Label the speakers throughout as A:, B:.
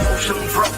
A: emotionally broke.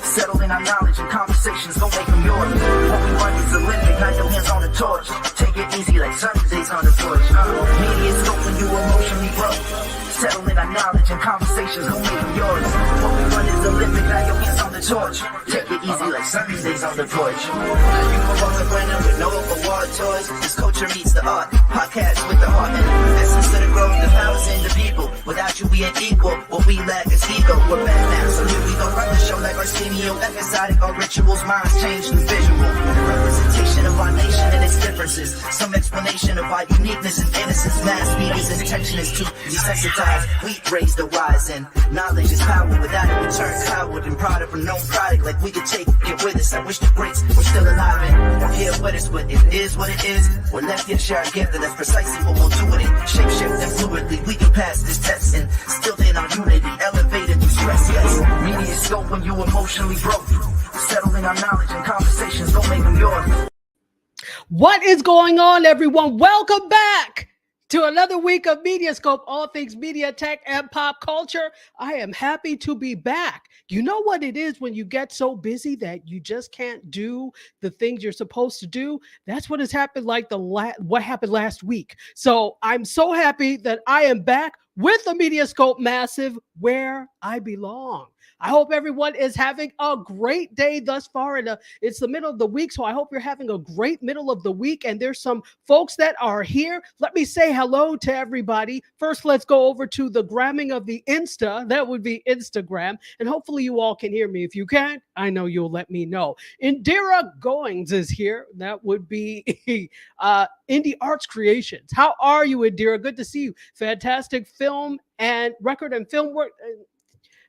A: Settle in our knowledge and conversations gon' make them yours. What we want is Olympic, not your hands on the torch. Take it easy like Sundays on the porch. MediaScope when you emotionally broke. Settle in our knowledge and conversations gon' make them yours. What we want is Olympic, not your hands on the torch. Take it easy like Sundays on the porch. Now you can walk the brand with no award toys. This culture meets the art. Podcast with the heart and essence of the growth, the powers in the people. Without you we ain't equal. What we lack is ego. We're back now, so here we go. Run the show like Arsenio. Episodic or rituals, minds change to visual. Representation of our nation and its differences. Some explanation of our uniqueness and innocence. Mass media's intention is to desensitize. We raise the wise and knowledge is power. Without it we turn coward and proud of a known product. Like we could take it with us. I wish the greats were still alive and we're here with us. But it is what it is. We're left here to share our gift and that's precisely what we'll do with it. Shape shift and fluidly we can pass this test and still in our unity. Elevated through stress, yes. MediaScope when you emotionally broke. Settle in our knowledge and conversations don't make them yours.
B: What is going on, everyone? Welcome back to another week of MediaScope, all things media, tech, and pop culture. I am happy to be back. You know what it is when you get so busy that you just can't do the things you're supposed to do? That's what has happened like what happened last week. So I'm so happy that I am back with the MediaScope Massive where I belong. I hope everyone is having a great day thus far. And it's the middle of the week, so I hope you're having a great middle of the week. And there's some folks that are here. Let me say hello to everybody. First, let's go over to the gramming of the Insta. That would be Instagram. And hopefully you all can hear me. If you can't, I know you'll let me know. Indira Goings is here. That would be Indie Arts Creations. How are you, Indira? Good to see you. Fantastic film and record and film work.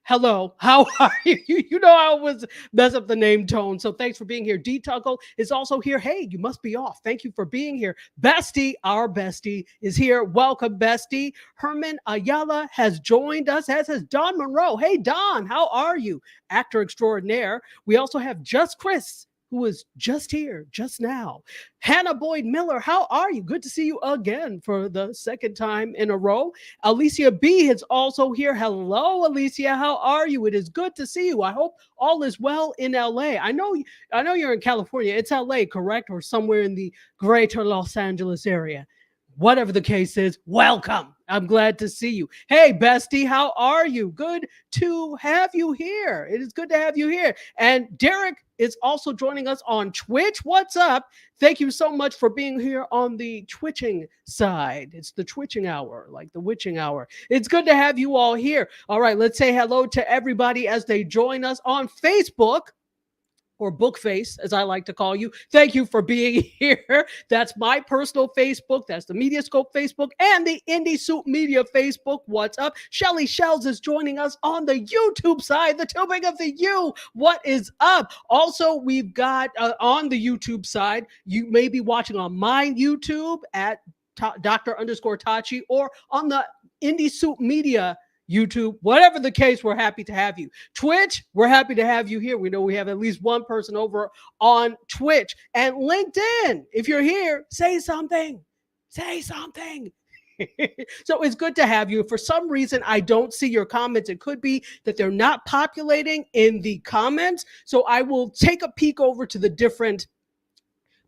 B: Hello, how are you? You know I always mess up the name tone, so thanks for being here. D Tuggle is also here. Hey, you must be off. Thank you for being here. Bestie, our bestie, is here. Welcome, Bestie. Herman Ayala has joined us, as has Don Monroe. Hey, Don, how are you? Actor extraordinaire. We also have Just Chris, who is just here, just now. Hannah Boyd Miller, how are you? Good to see you again for the second time in a row. Alicia B is also here. Hello, Alicia, how are you? It is good to see you. I hope all is well in LA. I know you're in California. It's LA, correct? Or somewhere in the greater Los Angeles area. Whatever the case is, welcome. I'm glad to see you. Hey, bestie, how are you? Good to have you here. It is good to have you here. And Derek is also joining us on Twitch. What's up? Thank you so much for being here on the twitching side. It's the twitching hour, like the witching hour. It's good to have you all here. All right, let's say hello to everybody as they join us on Facebook. Or Bookface, as I like to call you. Thank you for being here. That's my personal Facebook. That's the MediaScope Facebook and the Indie Soup Media Facebook. What's up? Shelly Shells is joining us on the YouTube side, the tubing of the U. What is up? Also, we've got on the YouTube side, you may be watching on my YouTube at Dr._Tachi or on the Indie Soup Media YouTube, whatever the case, we're happy to have you. Twitch, we're happy to have you here. We know we have at least one person over on Twitch. And LinkedIn, if you're here, say something. Say something. So it's good to have you. If for some reason I don't see your comments, it could be that they're not populating in the comments. So I will take a peek over to the different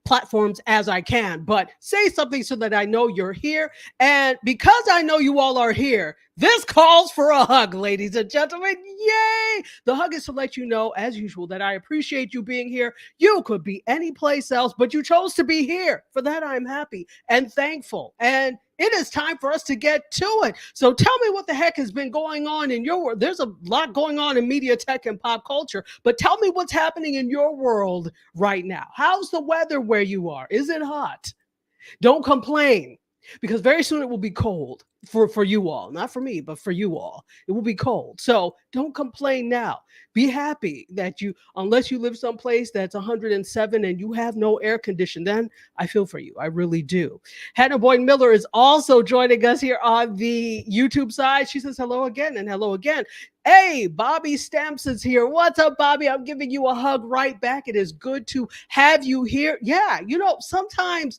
B: platforms as I can, but say something so that I know you're here. And because I know you all are here, this calls for a hug, ladies and gentlemen. Yay! The hug is to let you know, as usual, that I appreciate you being here. You could be any place else, but you chose to be here. For that, I'm happy and thankful. And it is time for us to get to it. So tell me what the heck has been going on in your world. There's a lot going on in media, tech, and pop culture, but tell me what's happening in your world right now. How's the weather where you are? Is it hot? Don't complain, because very soon it will be cold for you all. Not for me, but for you all. It will be cold. So don't complain now. Be happy that unless you live someplace that's 107 and you have no air condition, then I feel for you. I really do. Hannah Boyd Miller is also joining us here on the YouTube side. She says hello again and hello again. Hey, Bobby Stamps is here. What's up, Bobby? I'm giving you a hug right back. It is good to have you here. Yeah, sometimes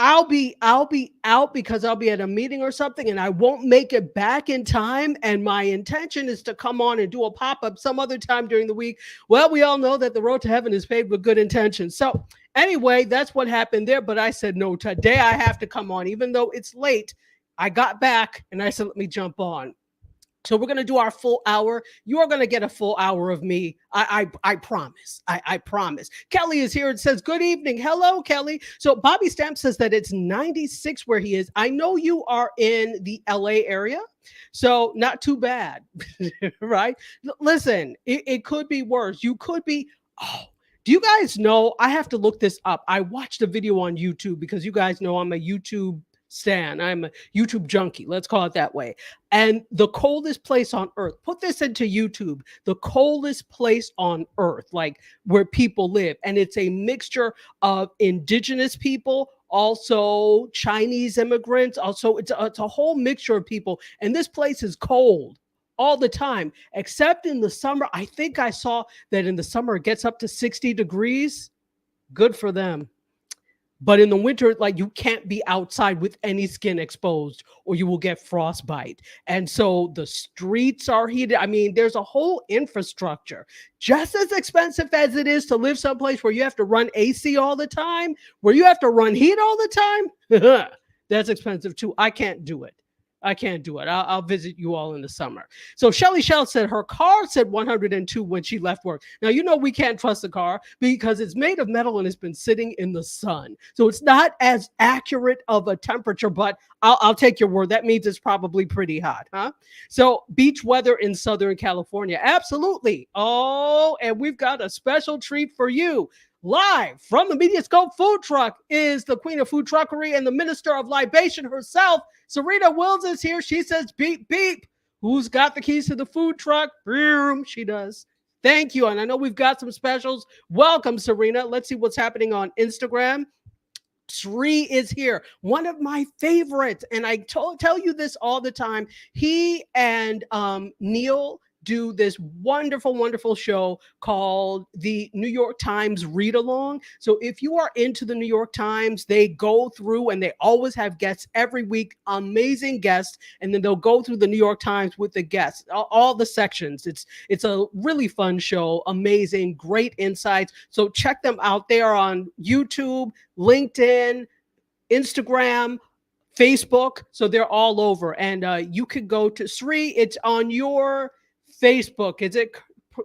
B: I'll be out because I'll be at a meeting or something and I won't make it back in time. And my intention is to come on and do a pop-up some other time during the week. Well, we all know that the road to heaven is paved with good intentions. So anyway, that's what happened there. But I said, no, today I have to come on, even though it's late. I got back and I said, let me jump on. So we're going to do our full hour. You are going to get a full hour of me. I promise. I promise. Kelly is here and says, good evening. Hello, Kelly. So Bobby Stamp says that it's 96 where he is. I know you are in the LA area. So not too bad, right? Listen, it could be worse. You could be, oh, do you guys know? I have to look this up. I watched a video on YouTube because you guys know I'm a YouTube stan. I'm a YouTube junkie. Let's call it that way. And the coldest place on earth, put this into YouTube, the coldest place on earth, like where people live. And it's a mixture of indigenous people, also Chinese immigrants. Also, it's a whole mixture of people. And this place is cold all the time, except in the summer. I think I saw that in the summer it gets up to 60 degrees. Good for them. But in the winter, like you can't be outside with any skin exposed or you will get frostbite. And so the streets are heated. I mean, there's a whole infrastructure just as expensive as it is to live someplace where you have to run AC all the time, where you have to run heat all the time. That's expensive too. I can't do it. I can't do it. I'll visit you all in the summer. So Shelly Shell said her car said 102 when she left work. Now, you know, we can't trust the car because it's made of metal and it's been sitting in the sun. So it's not as accurate of a temperature, but I'll take your word. That means it's probably pretty hot, huh? So beach weather in Southern California. Absolutely. Oh, and we've got a special treat for you. Live from the MediaScope food truck is the queen of food truckery and the minister of libation herself. Serena Wills is here. She says, beep, beep. Who's got the keys to the food truck? Boom, she does. Thank you. And I know we've got some specials. Welcome, Serena. Let's see what's happening on Instagram. Sri is here, one of my favorites. And I tell you this all the time. He and Neil do this wonderful, wonderful show called the New York Times Read Along. So if you are into the New York Times, they go through and they always have guests every week, amazing guests. And then they'll go through the New York Times with the guests, all the sections. It's a really fun show, amazing, great insights. So check them out. They are on YouTube, LinkedIn, Instagram, Facebook. So they're all over. And you could go to Sri. It's on your Facebook,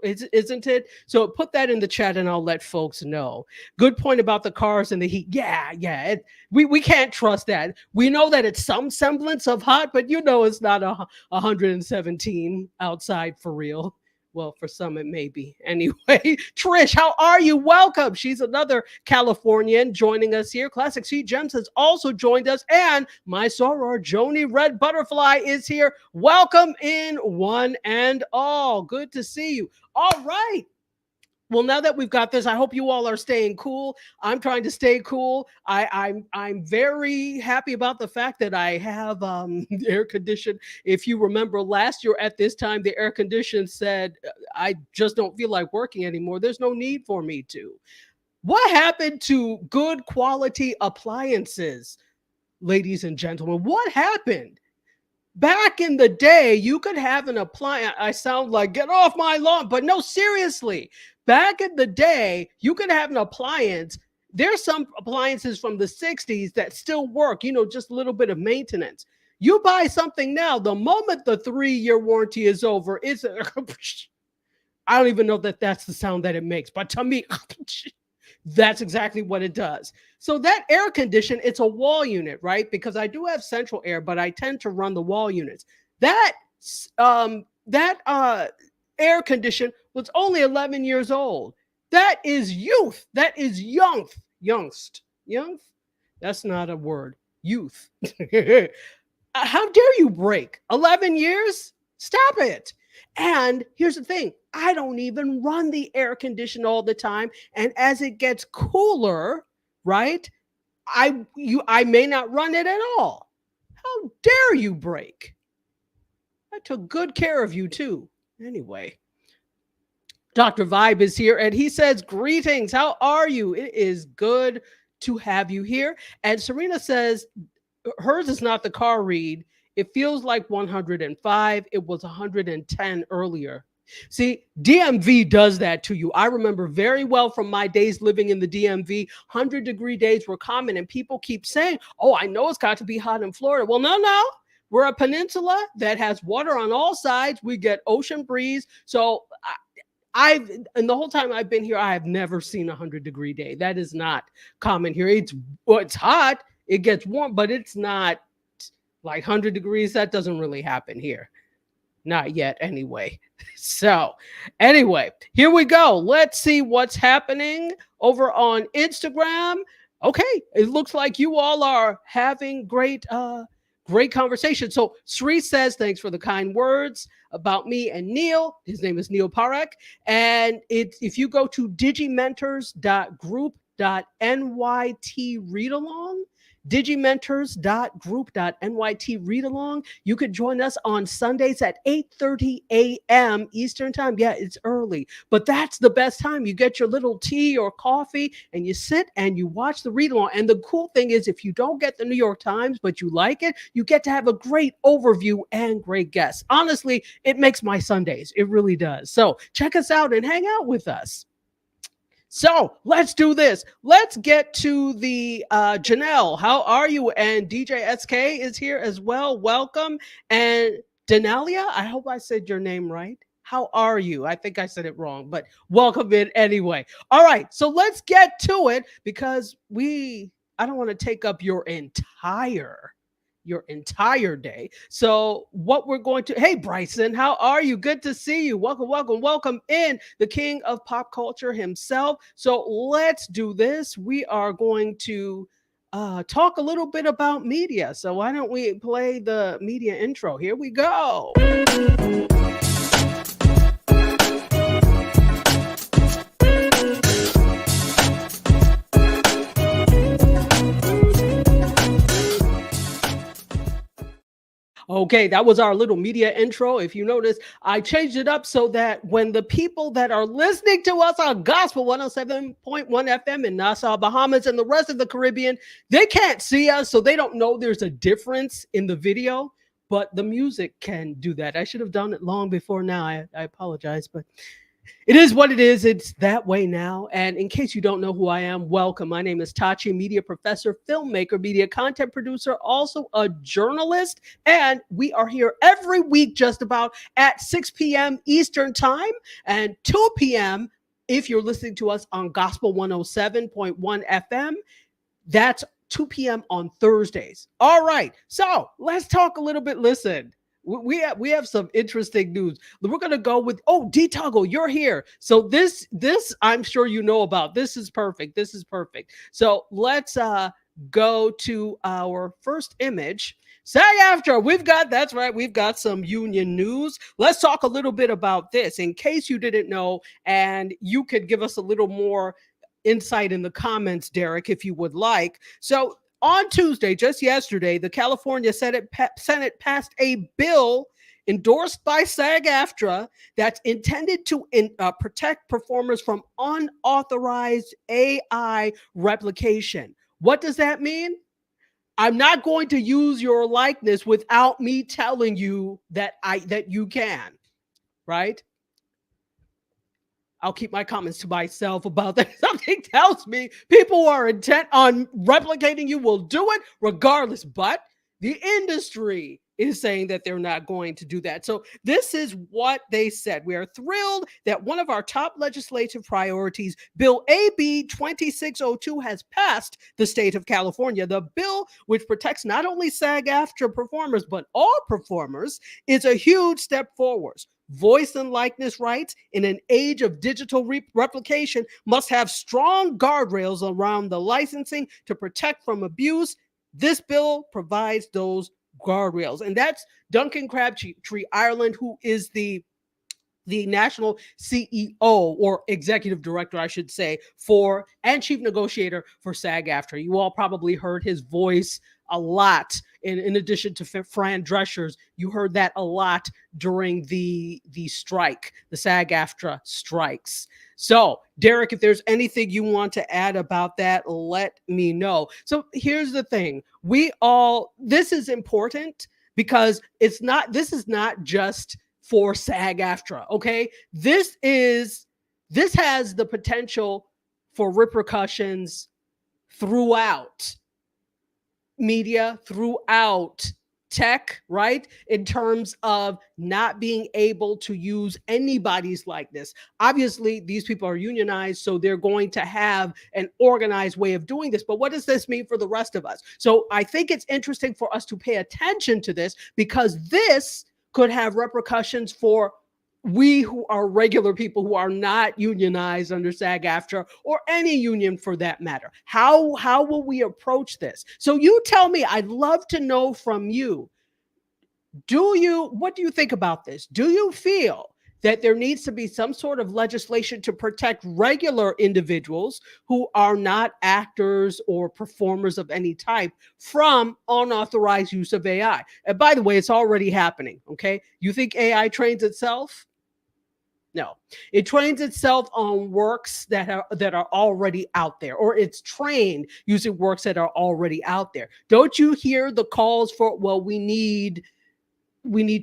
B: isn't it? So put that in the chat and I'll let folks know. Good point about the cars and the heat. Yeah. We can't trust that. We know that it's some semblance of hot, but you know it's not 117 outside for real. Well, for some it may be. Anyway, Trish, how are you? Welcome. She's another Californian joining us here. Classic Sea Gems has also joined us. And my soror, Joni Red Butterfly, is here. Welcome in one and all. Good to see you. All right. Well, now that we've got this, I hope you all are staying cool. I'm trying to stay cool. I'm very happy about the fact that I have air conditioned. If you remember last year at this time, the air condition said, I just don't feel like working anymore. There's no need for me to. What happened to good quality appliances, ladies and gentlemen? What happened? Back in the day, you could have an appliance. I sound like get off my lawn, but no, seriously. Back in the day, you could have an appliance. There's some appliances from the 60s that still work, just a little bit of maintenance. You buy something now, the moment the 3-year warranty is over, it's I don't even know that that's the sound that it makes, but to me, that's exactly what it does. So that air condition, it's a wall unit, right? Because I do have central air, but I tend to run the wall units. That air condition was only 11 years old. That is youth. That is youngst. That's not a word. Youth. How dare you break 11 years? Stop it. And here's the thing. I don't even run the air conditioner all the time. And as it gets cooler, right, I may not run it at all. How dare you break? I took good care of you too. Anyway, Dr. Vibe is here and he says, greetings. How are you? It is good to have you here. And Serena says hers is not the car read. It feels like 105. It was 110 earlier. See, DMV does that to you. I remember very well from my days living in the DMV, 100-degree days were common, and people keep saying, oh, I know it's got to be hot in Florida. Well, no. We're a peninsula that has water on all sides. We get ocean breeze. So and the whole time I've been here, I have never seen a 100-degree day. That is not common here. It's hot. It gets warm, but it's not like 100 degrees. That doesn't really happen here. Not yet, anyway. So, anyway, here we go. Let's see what's happening over on Instagram. Okay, it looks like you all are having great conversation. So Sri says, thanks for the kind words about me and Neil. His name is Neil Parekh. And if you go to digimentors.group.nyt read along, digimentors.group.nyt read along. You could join us on Sundays at 8:30 a.m. Eastern time. Yeah, it's early, but that's the best time. You get your little tea or coffee and you sit and you watch the read along. And the cool thing is, if you don't get the New York Times, but you like it, you get to have a great overview and great guests. Honestly, it makes my Sundays. It really does. So check us out and hang out with us. So let's do this. Let's get to the Janelle. How are you? And DJ SK is here as well. Welcome. And Denalia, I hope I said your name right. How are you? I think I said it wrong, but welcome in anyway. All right. So let's get to it because I don't want to take up your entire day. So what we're going to, hey, Bryson, how are you? Good to see you. Welcome in, the king of pop culture himself. So let's do this. We are going to talk a little bit about media. So why don't we play the media intro? Here we go. Okay, that was our little media intro. If you notice, I changed it up so that when the people that are listening to us on Gospel 107.1 FM in Nassau, Bahamas, and the rest of the Caribbean, they can't see us, so they don't know there's a difference in the video, but the music can do that. I should have done it long before now. I apologize, but it is what it is. It's that way now. And in case you don't know who I am, welcome. My name is Tachi, media professor, filmmaker, media content producer, also a journalist. And we are here every week just about at 6 p.m. Eastern time and 2 p.m. if you're listening to us on Gospel 107.1 FM. That's 2 p.m. on Thursdays. All right. So let's talk a little bit. Listen. We have some interesting news. We're going to go with, D Toggle, you're here. So this I'm sure you know about. This is perfect. So let's go to our first image. SAG-AFTRA, we've got some union news. Let's talk a little bit about this in case you didn't know, and you could give us a little more insight in the comments, Derek, if you would like. So on Tuesday, just yesterday, the California Senate passed a bill endorsed by SAG-AFTRA that's intended to protect performers from unauthorized AI replication. What does that mean? I'm not going to use your likeness without me telling you that you can, right? I'll keep my comments to myself about that. Something tells me people who are intent on replicating you will do it regardless. But the industry is saying that they're not going to do that. So this is what they said. We are thrilled that one of our top legislative priorities, Bill AB 2602, has passed the state of California. The bill, which protects not only SAG-AFTRA performers, but all performers, is a huge step forward. Voice and likeness rights in an age of digital replication must have strong guardrails around the licensing to protect from abuse. This bill provides those guardrails. And that's Duncan Crabtree Ireland, who is the national CEO or executive director, I should say, and chief negotiator for SAG-AFTRA. You all probably heard his voice a lot. In addition to Fran Drescher's, you heard that a lot during the strike, the SAG-AFTRA strikes. So, Derek, if there's anything you want to add about that, let me know. So here's the thing. This is important because this is not just for SAG-AFTRA, okay? This has the potential for repercussions throughout media, throughout tech, right? In terms of not being able to use anybody's likeness. Obviously, these people are unionized, so they're going to have an organized way of doing this. But what does this mean for the rest of us? So I think it's interesting for us to pay attention to this, because this could have repercussions for we who are regular people who are not unionized under SAG-AFTRA, or any union for that matter. How will we approach this? So you tell me. I'd love to know from you. What do you think about this? Do you feel that there needs to be some sort of legislation to protect regular individuals who are not actors or performers of any type from unauthorized use of AI? And by the way, it's already happening, okay? You think AI trains itself? No, it trains itself on works that are already out there, or it's trained using works that are already out there. Don't you hear the calls for, well, we need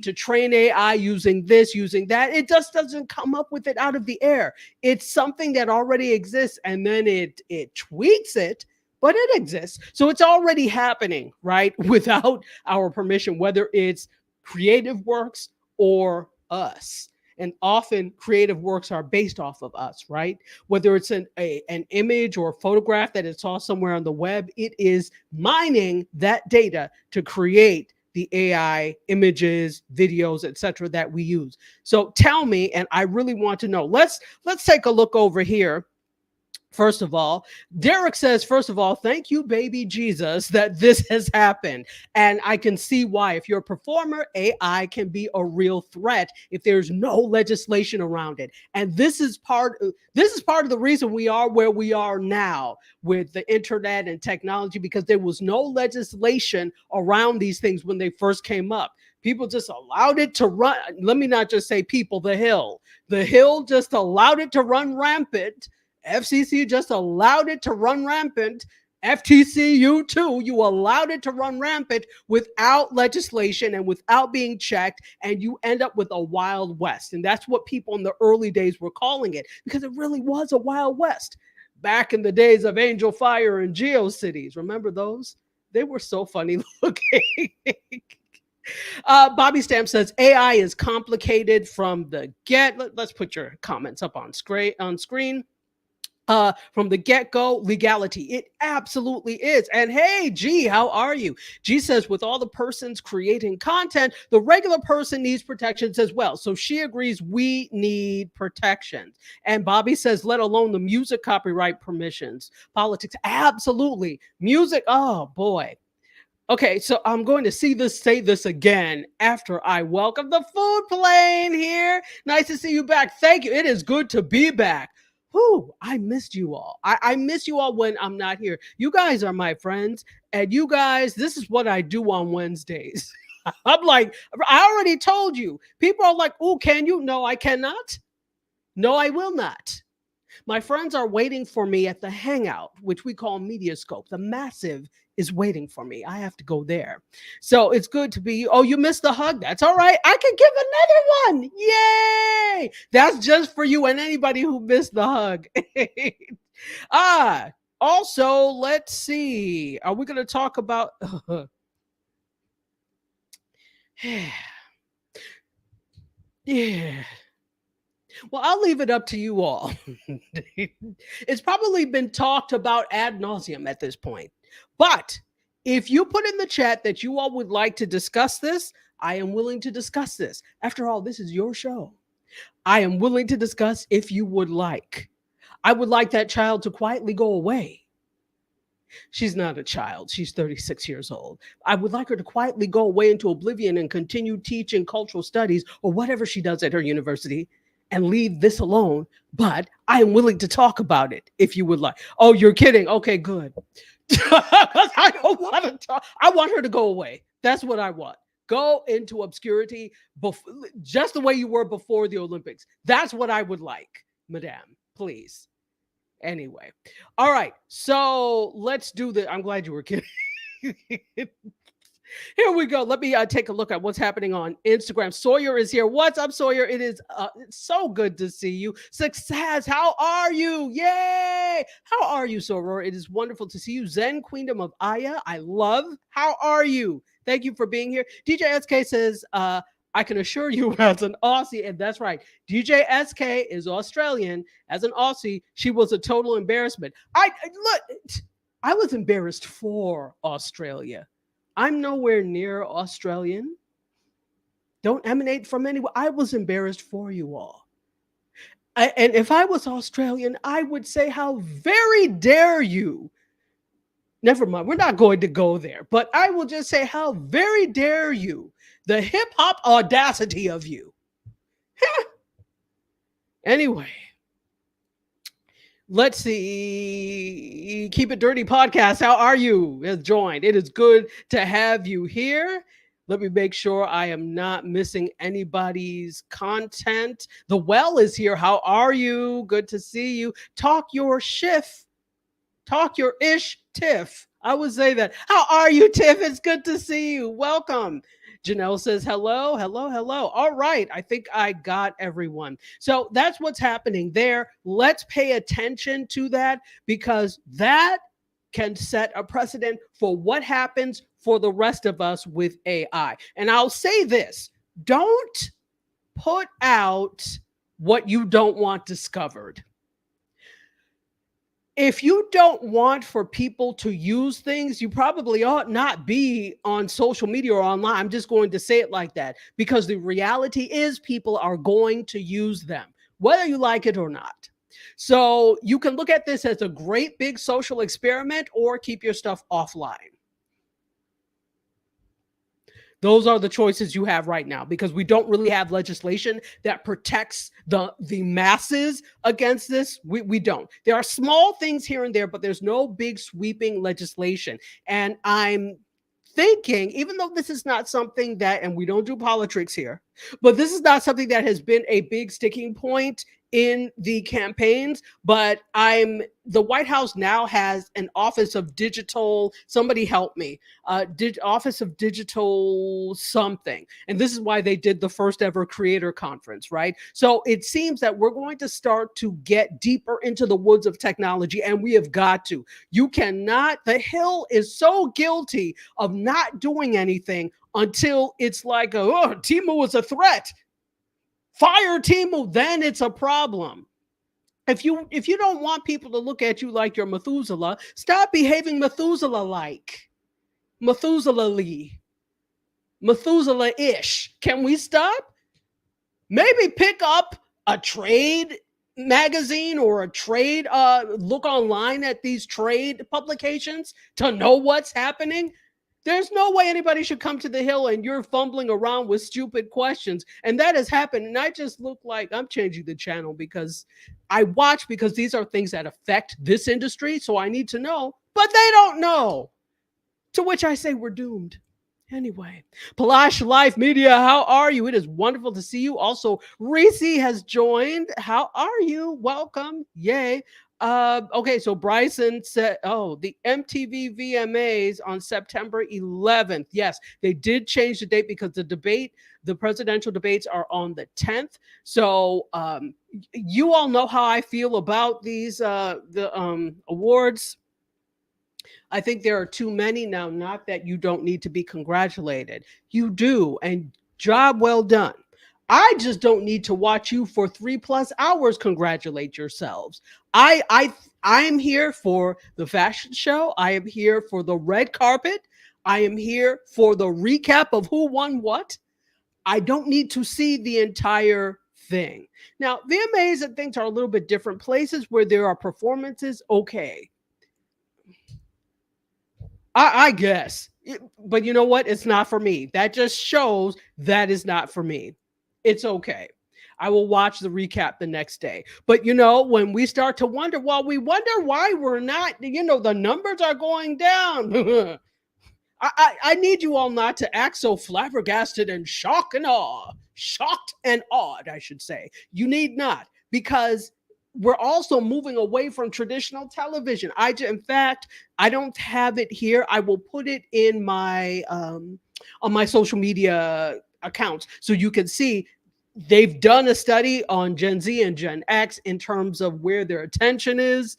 B: to train AI using this, using that? It just doesn't come up with it out of the air. It's something that already exists, and then it tweaks it, but it exists. So it's already happening, right? Without our permission, whether it's creative works or us. And often creative works are based off of us, right? Whether it's an image or a photograph that it saw somewhere on the web, it is mining that data to create the AI images, videos, etc. that we use. So tell me, and I really want to know. Let's take a look over here. First of all, Derek says, first of all, thank you, baby Jesus, that this has happened. And I can see why. If you're a performer, AI can be a real threat if there's no legislation around it. And this is part of the reason we are where we are now with the internet and technology, because there was no legislation around these things when they first came up. People just allowed it to run. Let me not just say people, the Hill. The Hill just allowed it to run rampant. FCC just allowed it to run rampant. FTC, you too, you allowed it to run rampant without legislation and without being checked, and you end up with a Wild West. And that's what people in the early days were calling it, because it really was a Wild West. Back in the days of Angel Fire and GeoCities, remember those? They were so funny looking. Bobby Stamp says AI is complicated from the get. Let's put your comments up on screen. From the get-go, legality. It absolutely is. And hey, G, how are you? G says, with all the persons creating content, the regular person needs protections as well. So she agrees we need protections. And Bobby says, let alone the music copyright permissions, politics. Absolutely. Music, oh boy. Okay, so I'm going to say this again after I welcome the food plane here. Nice to see you back. Thank you. It is good to be back. Whew, I missed you all. I miss you all when I'm not here. You guys are my friends, and you guys, this is what I do on Wednesdays. I'm like, I already told you. People are like, oh, can you? No, I cannot. No, I will not. My friends are waiting for me at the Hangout, which we call MediaScope. The Massive is waiting for me. I have to go there. So it's good to be, oh, you missed the hug. That's all right. I can give another one. Yay. That's just for you and anybody who missed the hug. Also, let's see. Are we going to talk about... Yeah. Well, I'll leave it up to you all. It's probably been talked about ad nauseum at this point. But if you put in the chat that you all would like to discuss this, I am willing to discuss this. After all, this is your show. I am willing to discuss if you would like. I would like that child to quietly go away. She's not a child. She's 36 years old. I would like her to quietly go away into oblivion and continue teaching cultural studies or whatever she does at her university, and leave this alone. But I am willing to talk about it if you would like. Oh, you're kidding. Okay, good. I don't want to talk. I want her to go away. That's what I want. Go into obscurity, just the way you were before the Olympics. That's what I would like, Madame. Please. Anyway, all right. So let's do the. I'm glad you were kidding. Here we go. Let me take a look at what's happening on Instagram. Sawyer is here. What's up, Sawyer? It is it's so good to see you. Success. How are you? Yay. How are you, Sawyer? It is wonderful to see you. Zen Queendom of Aya. I love. How are you? Thank you for being here. DJ SK says, I can assure you as an Aussie, and that's right. DJ SK is Australian. As an Aussie, she was a total embarrassment. I was embarrassed for Australia. I'm nowhere near Australian. Don't emanate from anywhere. I was embarrassed for you all. And if I was Australian, I would say, how very dare you? Never mind. We're not going to go there. But I will just say, how very dare you? The hip hop audacity of you. Anyway. Let's see. Keep It Dirty podcast. How are you? Has joined. It is good to have you here. Let me make sure I am not missing anybody's content. The Well is here. How are you? Good to see you. Talk your shift. Talk your ish, Tiff. I would say that. How are you, Tiff? It's good to see you. Welcome. Janelle says, hello, hello, hello. All right. I think I got everyone. So that's what's happening there. Let's pay attention to that because that can set a precedent for what happens for the rest of us with AI. And I'll say this, don't put out what you don't want discovered. If you don't want for people to use things, you probably ought not be on social media or online. I'm just going to say it like that because the reality is people are going to use them, whether you like it or not. So you can look at this as a great big social experiment or keep your stuff offline. Those are the choices you have right now because we don't really have legislation that protects the masses against this. We don't. There are small things here and there, but there's no big sweeping legislation. And I'm thinking, even though this is not something that, and we don't do politics here, but this is not something that has been a big sticking point in the campaigns, but the White House now has an Office of Digital, somebody help me, Office of Digital something. And this is why they did the first ever creator conference, right? So it seems that we're going to start to get deeper into the woods of technology, and we have got to. You cannot, the Hill is so guilty of not doing anything until it's like, Temu is a threat. Fire Temu, then it's a problem. If you don't want people to look at you like you're Methuselah, stop behaving Methuselah-like. Methuselah-ly. Methuselah-ish. Can we stop? Maybe pick up a trade magazine or a trade, look online at these trade publications to know what's happening. There's no way anybody should come to the Hill and you're fumbling around with stupid questions. And that has happened. And I just look like I'm changing the channel because I watch because these are things that affect this industry. So I need to know, but they don't know. To which I say we're doomed. Anyway, Palash Life Media, how are you? It is wonderful to see you. Also, Reese has joined. How are you? Welcome. Yay. Okay, so Bryson said, the MTV VMAs on September 11th. Yes, they did change the date because the presidential debates are on the 10th. So you all know how I feel about these awards. I think there are too many now, not that you don't need to be congratulated. You do, and job well done. I just don't need to watch you for 3+ hours congratulate yourselves. I'm here for the fashion show. I am here for the red carpet. I am here for the recap of who won what. I don't need to see the entire thing. Now, VMAs and things are a little bit different places where there are performances. Okay. I guess. But you know what? It's not for me. That just shows that is not for me. It's okay. I will watch the recap the next day. But when we start to wonder, well, we wonder why we're not, the numbers are going down. I need you all not to act so flabbergasted and shocked and awed, I should say. You need not, because we're also moving away from traditional television. In fact, I don't have it here. I will put it in my on my social media accounts so you can see. They've done a study on Gen Z and Gen X in terms of where their attention is.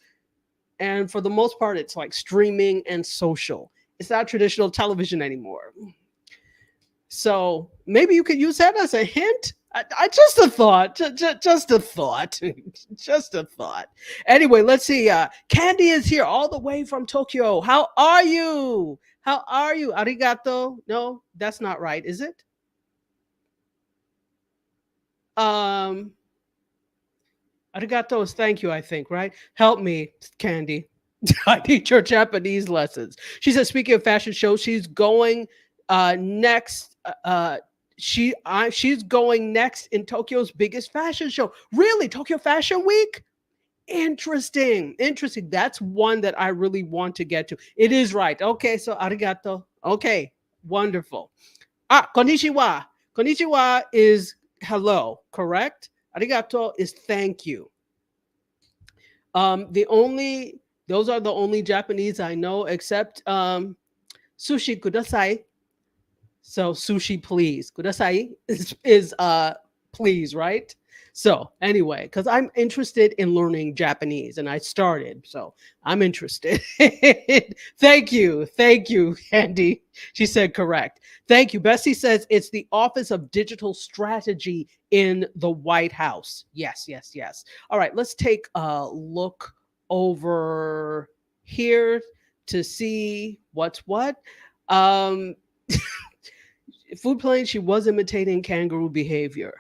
B: And for the most part, it's like streaming and social. It's not traditional television anymore. So maybe you could use that as a hint. I just a thought, just a thought, just a thought. Anyway, let's see. Candy is here all the way from Tokyo. How are you? How are you? Arigato. No, that's not right, is it? Arigato is thank you, I think, right? Help me, Candy. I need your Japanese lessons. She said, speaking of fashion shows, she's going next. She's going next in Tokyo's biggest fashion show. Really? Tokyo Fashion Week? Interesting. That's one that I really want to get to. It is right. Okay, so arigato. Okay, wonderful. Konnichiwa. Konnichiwa is hello, correct? Arigato is thank you. Those are the only Japanese I know, except sushi kudasai. So sushi, please. Kudasai is please, right? So anyway, because I'm interested in learning Japanese and I started, so I'm interested. Thank you, Andy. She said correct. Thank you. Bessie says it's the Office of Digital Strategy in the White House. Yes. All right, let's take a look over here to see what's what. Food Plane, she was imitating kangaroo behavior.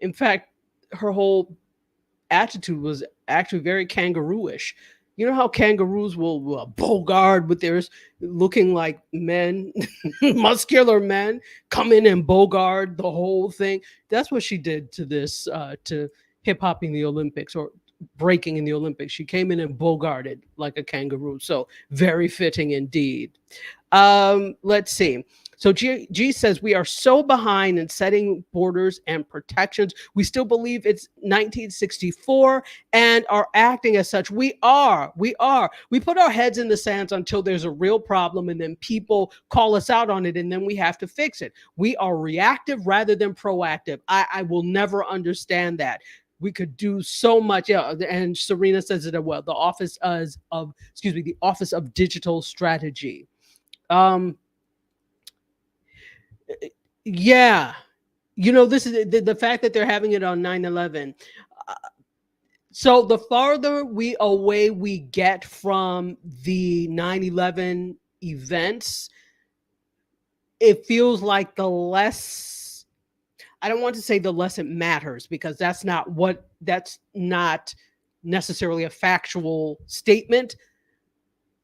B: In fact, her whole attitude was actually very kangaroo-ish. You know how kangaroos will bogard with theirs, looking like men, muscular men, come in and bogard the whole thing. That's what she did to this, to hip-hop in the Olympics, or breaking in the Olympics. She came in and bogarted like a kangaroo. So very fitting indeed. Let's see. So G says, we are so behind in setting borders and protections. We still believe it's 1964 and are acting as such. We are. We put our heads in the sands until there's a real problem, and then people call us out on it, and then we have to fix it. We are reactive rather than proactive. I will never understand that. We could do so much. Yeah, and Serena says it well. The Office of Digital Strategy. Yeah, this is the fact that they're having it on 9/11. So the farther away we get from the 9/11 events, it feels like the less, I don't want to say the less it matters, because that's not necessarily a factual statement.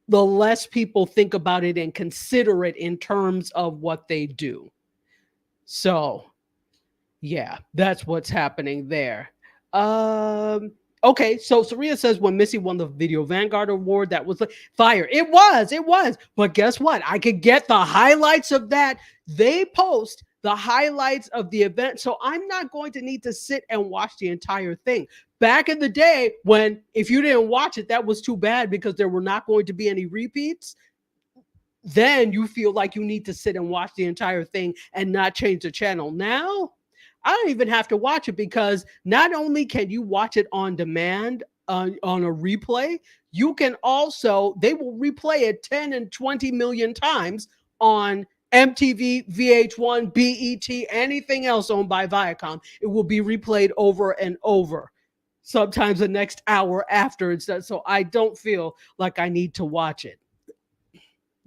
B: The less people think about it and consider it in terms of what they do. So, yeah, that's what's happening there. Okay, so Serena says when Missy won the Video Vanguard Award, that was fire. It was. But guess what? I could get the highlights of that. They post the highlights of the event, so I'm not going to need to sit and watch the entire thing. Back in the day, when if you didn't watch it, that was too bad because there were not going to be any repeats. Then you feel like you need to sit and watch the entire thing and not change the channel. Now, I don't even have to watch it, because not only can you watch it on demand on a replay, you can also, they will replay it 10 and 20 million times on MTV, VH1, BET, anything else owned by Viacom. It will be replayed over and over, sometimes the next hour after it's done. So I don't feel like I need to watch it.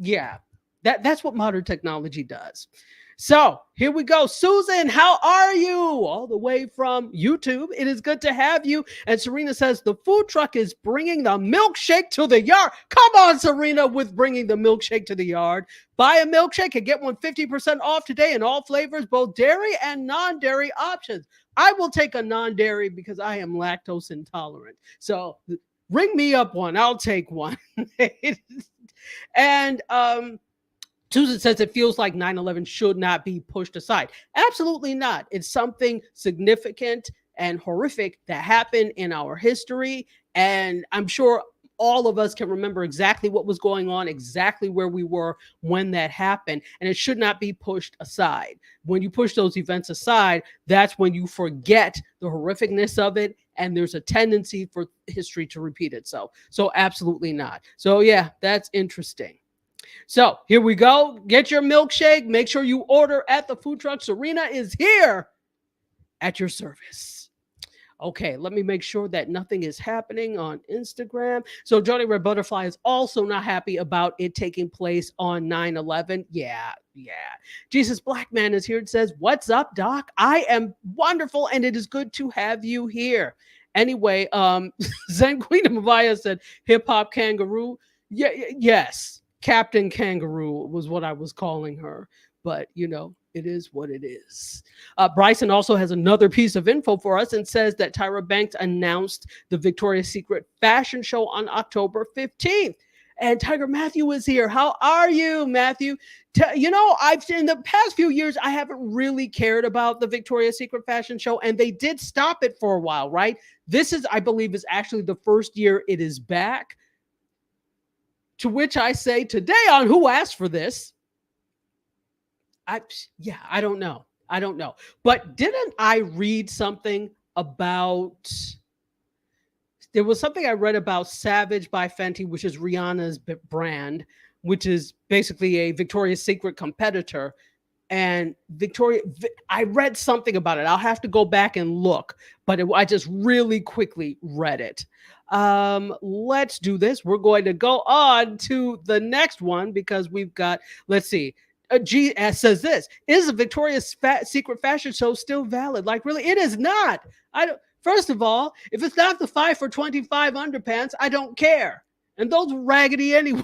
B: Yeah, that's what modern technology does. So here we go. Susan, how are you? All the way from YouTube. It is good to have you. And Serena says the food truck is bringing the milkshake to the yard. Come on, Serena, with bringing the milkshake to the yard. Buy a milkshake and get one 50% off today in all flavors, both dairy and non-dairy options. I will take a non-dairy because I am lactose intolerant. So ring me up one. I'll take one. And Susan says it feels like 9/11 should not be pushed aside. Absolutely not. It's something significant and horrific that happened in our history. And I'm sure all of us can remember exactly what was going on, exactly where we were when that happened. And it should not be pushed aside. When you push those events aside, that's when you forget the horrificness of it. And there's a tendency for history to repeat itself. So absolutely not. So yeah, that's interesting. So here we go. Get your milkshake. Make sure you order at the food truck. Serena is here at your service. Okay, let me make sure that nothing is happening on Instagram. So Johnny Red Butterfly is also not happy about it taking place on 9/11. Yeah. Jesus Black Man is here and says, "What's up, Doc? I am wonderful and it is good to have you here." Anyway, Zen Queen of Mavaya said, "Hip Hop Kangaroo." Yes. Captain Kangaroo was what I was calling her. But, it is what it is. Bryson also has another piece of info for us and says that Tyra Banks announced the Victoria's Secret fashion show on October 15th. And Tiger Matthew is here. How are you, Matthew? I've in the past few years, I haven't really cared about the Victoria's Secret fashion show, and they did stop it for a while, right? This is, I believe, is actually the first year it is back. To which I say today on Who Asked for This? I don't know. But didn't I read something about, there was something I read about Savage by Fenty, which is Rihanna's brand, which is basically a Victoria's Secret competitor. And I read something about it. I'll have to go back and look, but I just really quickly read it. Let's do this. We're going to go on to the next one because we've got, let's see. GS says this: is the Victoria's Secret fashion show still valid? Like, really? It is not. First of all, if it's not the 5 for $25 underpants, I don't care. And those are raggedy anyway.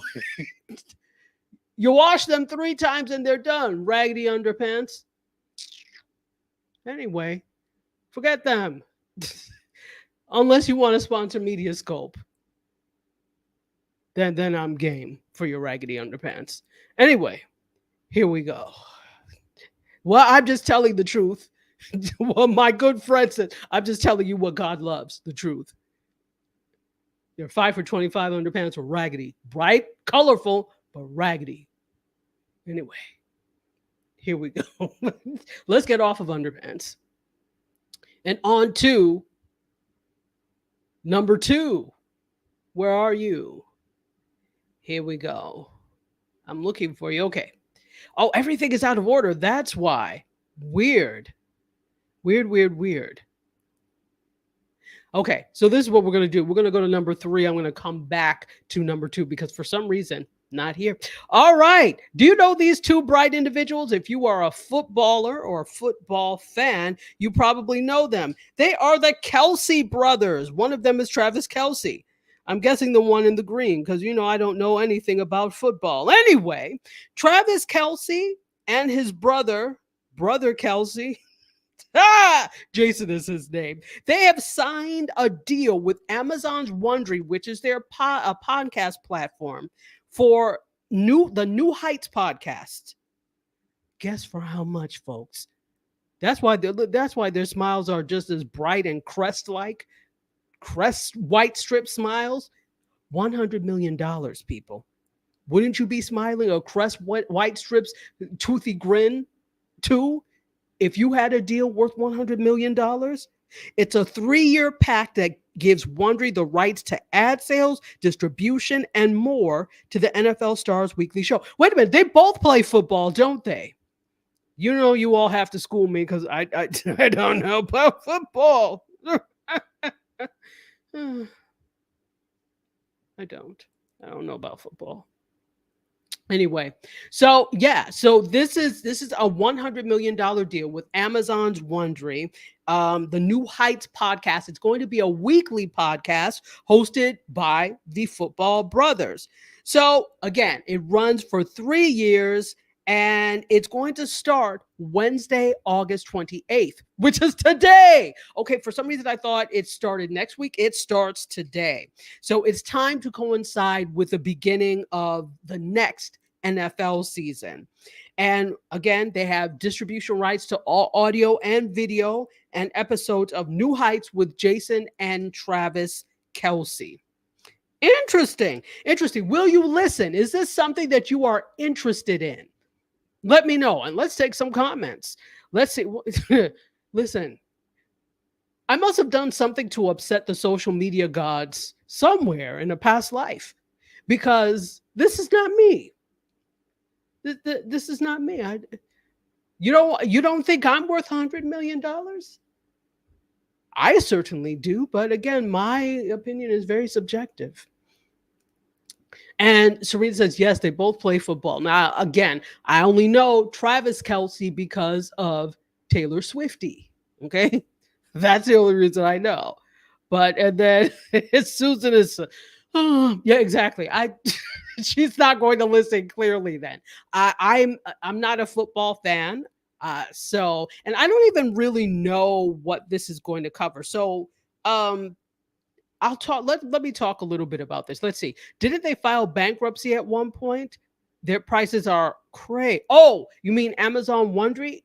B: You wash them 3 times and they're done. Raggedy underpants. Anyway, forget them. Unless you want to sponsor MediaScope. Then I'm game for your raggedy underpants. Anyway, here we go. Well, I'm just telling the truth. Well, my good friend said, I'm just telling you what God loves, the truth. Your 5 for $25 underpants were raggedy. Bright, colorful, but raggedy. Anyway, here we go. Let's get off of underpants. And on to number 2. Where are you? Here we go. I'm looking for you. Okay. Oh, everything is out of order. That's why. Weird. Okay, so this is what we're going to do. We're going to go to number 3. I'm going to come back to number 2 because for some reason, not here. All right. Do you know these 2 bright individuals? If you are a footballer or a football fan, you probably know them. They are the Kelsey brothers. One of them is Travis Kelce. I'm guessing the one in the green because, I don't know anything about football. Anyway, Travis Kelce and his brother Kelce, Jason is his name. They have signed a deal with Amazon's Wondery, which is their podcast platform, for the New Heights podcast. Guess for how much, folks? That's why their smiles are just as bright and crest-like. Crest white strip smiles. $100 million, people. Wouldn't you be smiling a crest white strips toothy grin too if you had a deal worth $100 million? It's a 3-year pact that gives Wondery the rights to ad sales, distribution, and more to the NFL Stars weekly show. Wait a minute, they both play football, don't they? You all have to school me because I don't know about football. I don't know about football. Anyway, so this is a $100 million deal with Amazon's Wondery, the New Heights podcast. It's going to be a weekly podcast hosted by the Football Brothers. So again, it runs for 3 years And it's going to start Wednesday, August 28th, which is today. Okay, for some reason I thought it started next week. It starts today. So it's time to coincide with the beginning of the next NFL season. And again, they have distribution rights to all audio and video and episodes of New Heights with Jason and Travis Kelce. Interesting. Interesting. Will you listen? Is this something that you are interested in? Let me know, and let's take some comments. Let's see. Listen, I must have done something to upset the social media gods somewhere in a past life, because this is not me. This is not me. You don't think I'm worth $100 million? I certainly do, but again, my opinion is very subjective. And Serena says, yes, they both play football. Now, again, I only know Travis Kelce because of Taylor Swiftie. Okay. That's the only reason I know. But, and then Susan is, oh, yeah, exactly. She's not going to listen clearly then. I'm not a football fan. So, and I don't even really know what this is going to cover. So, I'll talk. Let me talk a little bit about this. Let's see. Didn't they file bankruptcy at one point? Their prices are crazy. Oh, you mean Amazon Wondery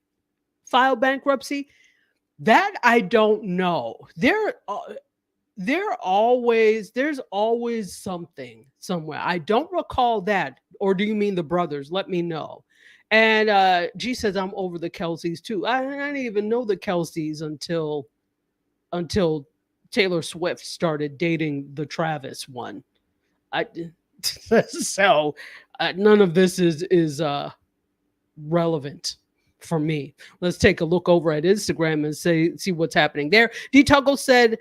B: filed bankruptcy? That I don't know. There's always something somewhere. I don't recall that. Or do you mean the brothers? Let me know. And G says I'm over the Kelceys too. I didn't even know the Kelceys until Taylor Swift started dating the Travis one. So none of this is relevant for me. Let's take a look over at Instagram and see what's happening there. D Tuggle said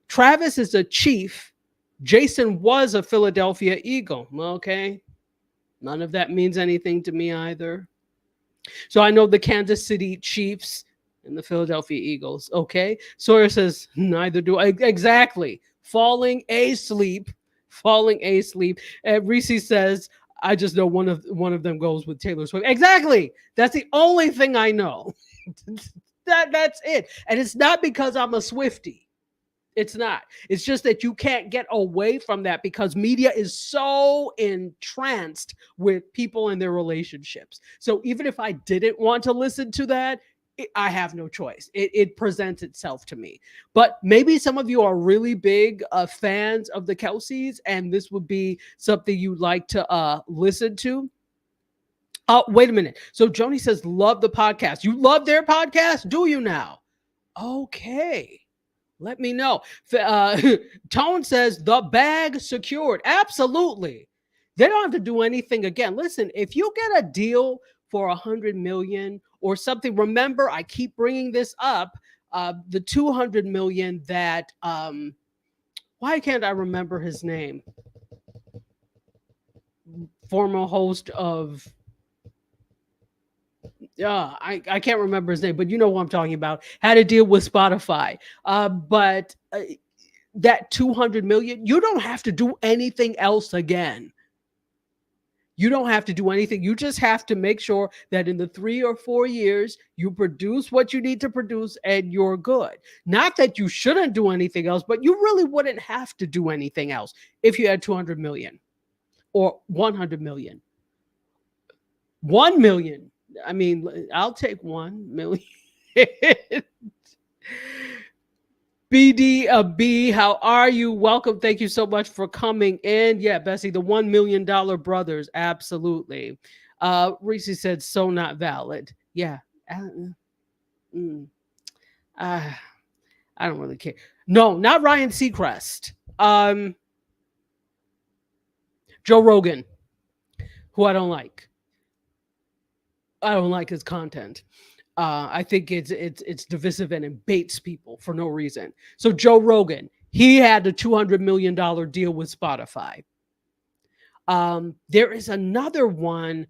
B: Travis is a Chief. Jason was a Philadelphia Eagle. Okay. None of that means anything to me either. So I know the Kansas City Chiefs and the Philadelphia Eagles. Okay. Sawyer says, neither do I. Exactly. Falling asleep. And Reese says, I just know one of them goes with Taylor Swift. Exactly. That's the only thing I know. That's it. And it's not because I'm a Swiftie. It's not. It's just that you can't get away from that because media is so entranced with people and their relationships. So even if I didn't want to listen to that, I have no choice. It presents itself to me. But maybe some of you are really big fans of the Kelceys, and this would be something you'd like to listen to. Wait a minute. So Joni says, love the podcast. You love their podcast? Do you now? Okay. Let me know. Tone says, the bag secured. Absolutely. They don't have to do anything again. Listen, if you get a deal for $100 million or something, remember, I keep bringing this up, the $200 million that, why can't I remember his name? Former host of, I can't remember his name, but you know what I'm talking about. Had a deal with Spotify. But that $200 million, you don't have to do anything else again. You don't have to do anything. You just have to make sure that in the 3 or 4 years, you produce what you need to produce and you're good. Not that you shouldn't do anything else, but you really wouldn't have to do anything else if you had 200 million or 100 million. 1 million. I mean, I'll take 1 million. BD how are you? Welcome. Thank you so much for coming in. Yeah, Bessie, the $1 million brothers. Absolutely. Reese said, so not valid. Yeah. I don't really care. No, not Ryan Seacrest. Joe Rogan, who I don't like. I don't like his content. I think it's divisive and it baits people for no reason. So Joe Rogan, he had a $200 million deal with Spotify. There is another one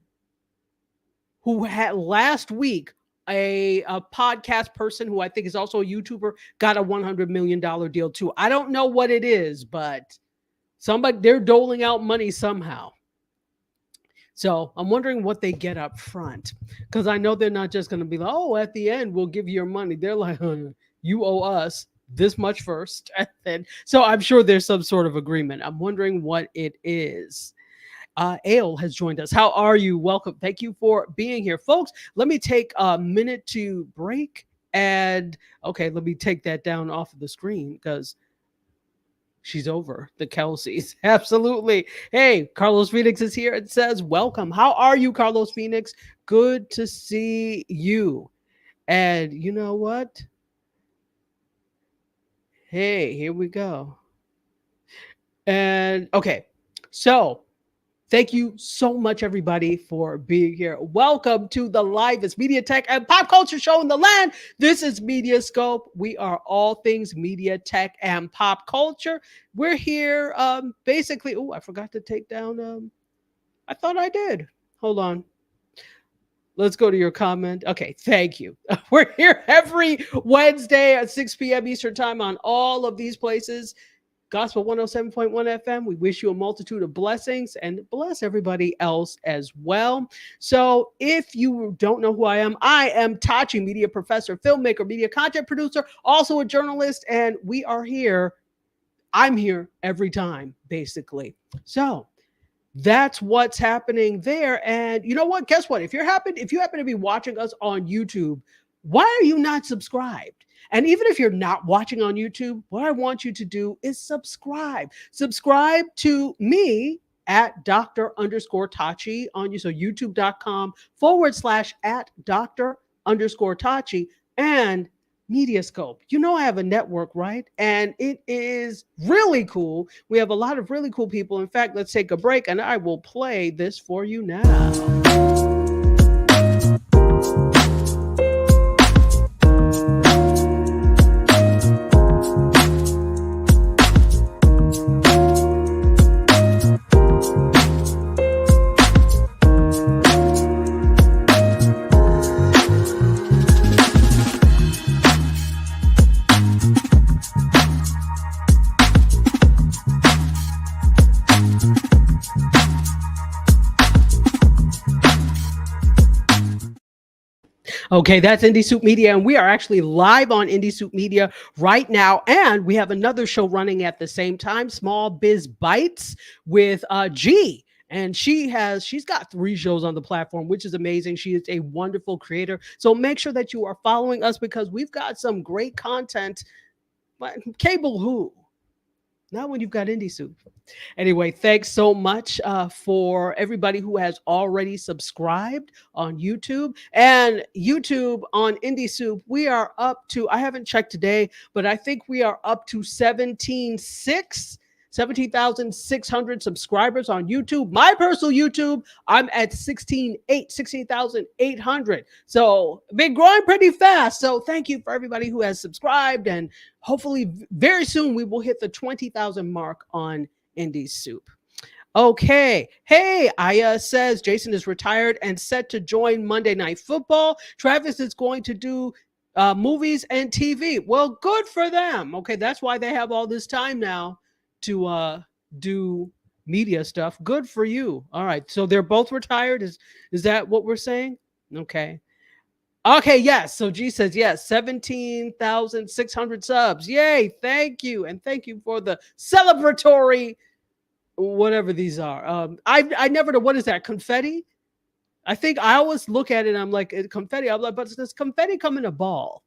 B: who had last week a podcast person who I think is also a YouTuber got a $100 million deal too. I don't know what it is, but they're doling out money somehow. So I'm wondering what they get up front, because I know they're not just going to be like, oh, at the end we'll give you your money. They're like, you owe us this much first, and then so I'm sure there's some sort of agreement. I'm wondering what it is. Ale has joined us. How are you? Welcome. Thank you for being here, folks. Let me take a minute to break. And okay, let me take that down off of the screen because she's over the Kelseys. Absolutely. Hey, Carlos Phoenix is here. It says, welcome. How are you, Carlos Phoenix? Good to see you. And you know what? Hey, here we go. And okay, so thank you so much, everybody, for being here. Welcome to the livest media tech and pop culture show in the land. This is MediaScope. We are all things media tech and pop culture. We're here basically. Oh, I forgot to take down. I thought I did. Hold on. Let's go to your comment. Okay, thank you. We're here every Wednesday at 6 p.m. Eastern Time on all of these places. Gospel 107.1 FM. We wish you a multitude of blessings and bless everybody else as well. So, if you don't know who I am Tachi, media professor, filmmaker, media content producer, also a journalist, and we are here. I'm here every time, basically. So, that's what's happening there. And you know what? Guess what? If you happen to be watching us on YouTube, why are you not subscribed? And even if you're not watching on YouTube, what I want you to do is subscribe. Subscribe to me at Dr. underscore Tachi on you. So youtube.com/ at Dr. underscore Tachi and MediaScope. You know, I have a network, right? And it is really cool. We have a lot of really cool people. In fact, let's take a break and I will play this for you now. Okay, that's Indie Soup Media, and we are actually live on Indie Soup Media right now. And we have another show running at the same time, Small Biz Bites with G. And she's got 3 shows on the platform, which is amazing. She is a wonderful creator. So make sure that you are following us because we've got some great content. But cable who? Not when you've got Indie Soup. Anyway, thanks so much for everybody who has already subscribed on YouTube and YouTube on Indie Soup. We are up to, I haven't checked today, but I think we are up to 17,600 subscribers on YouTube. My personal YouTube, I'm at 16,800. So been growing pretty fast. So thank you for everybody who has subscribed, and hopefully very soon we will hit the 20,000 mark on Indie Soup. Okay. Hey, Aya says Jason is retired and set to join Monday Night Football. Travis is going to do movies and TV. Well, good for them. Okay, that's why they have all this time now to do media stuff. Good for you. All right. So they're both retired. Is that what we're saying? Okay. Okay, yes. So G says yes, 17,600 subs. Yay, thank you. And thank you for the celebratory whatever these are. I never know, what is that? Confetti? I think I always look at it and I'm like, confetti. I'm like, but does confetti come in a ball?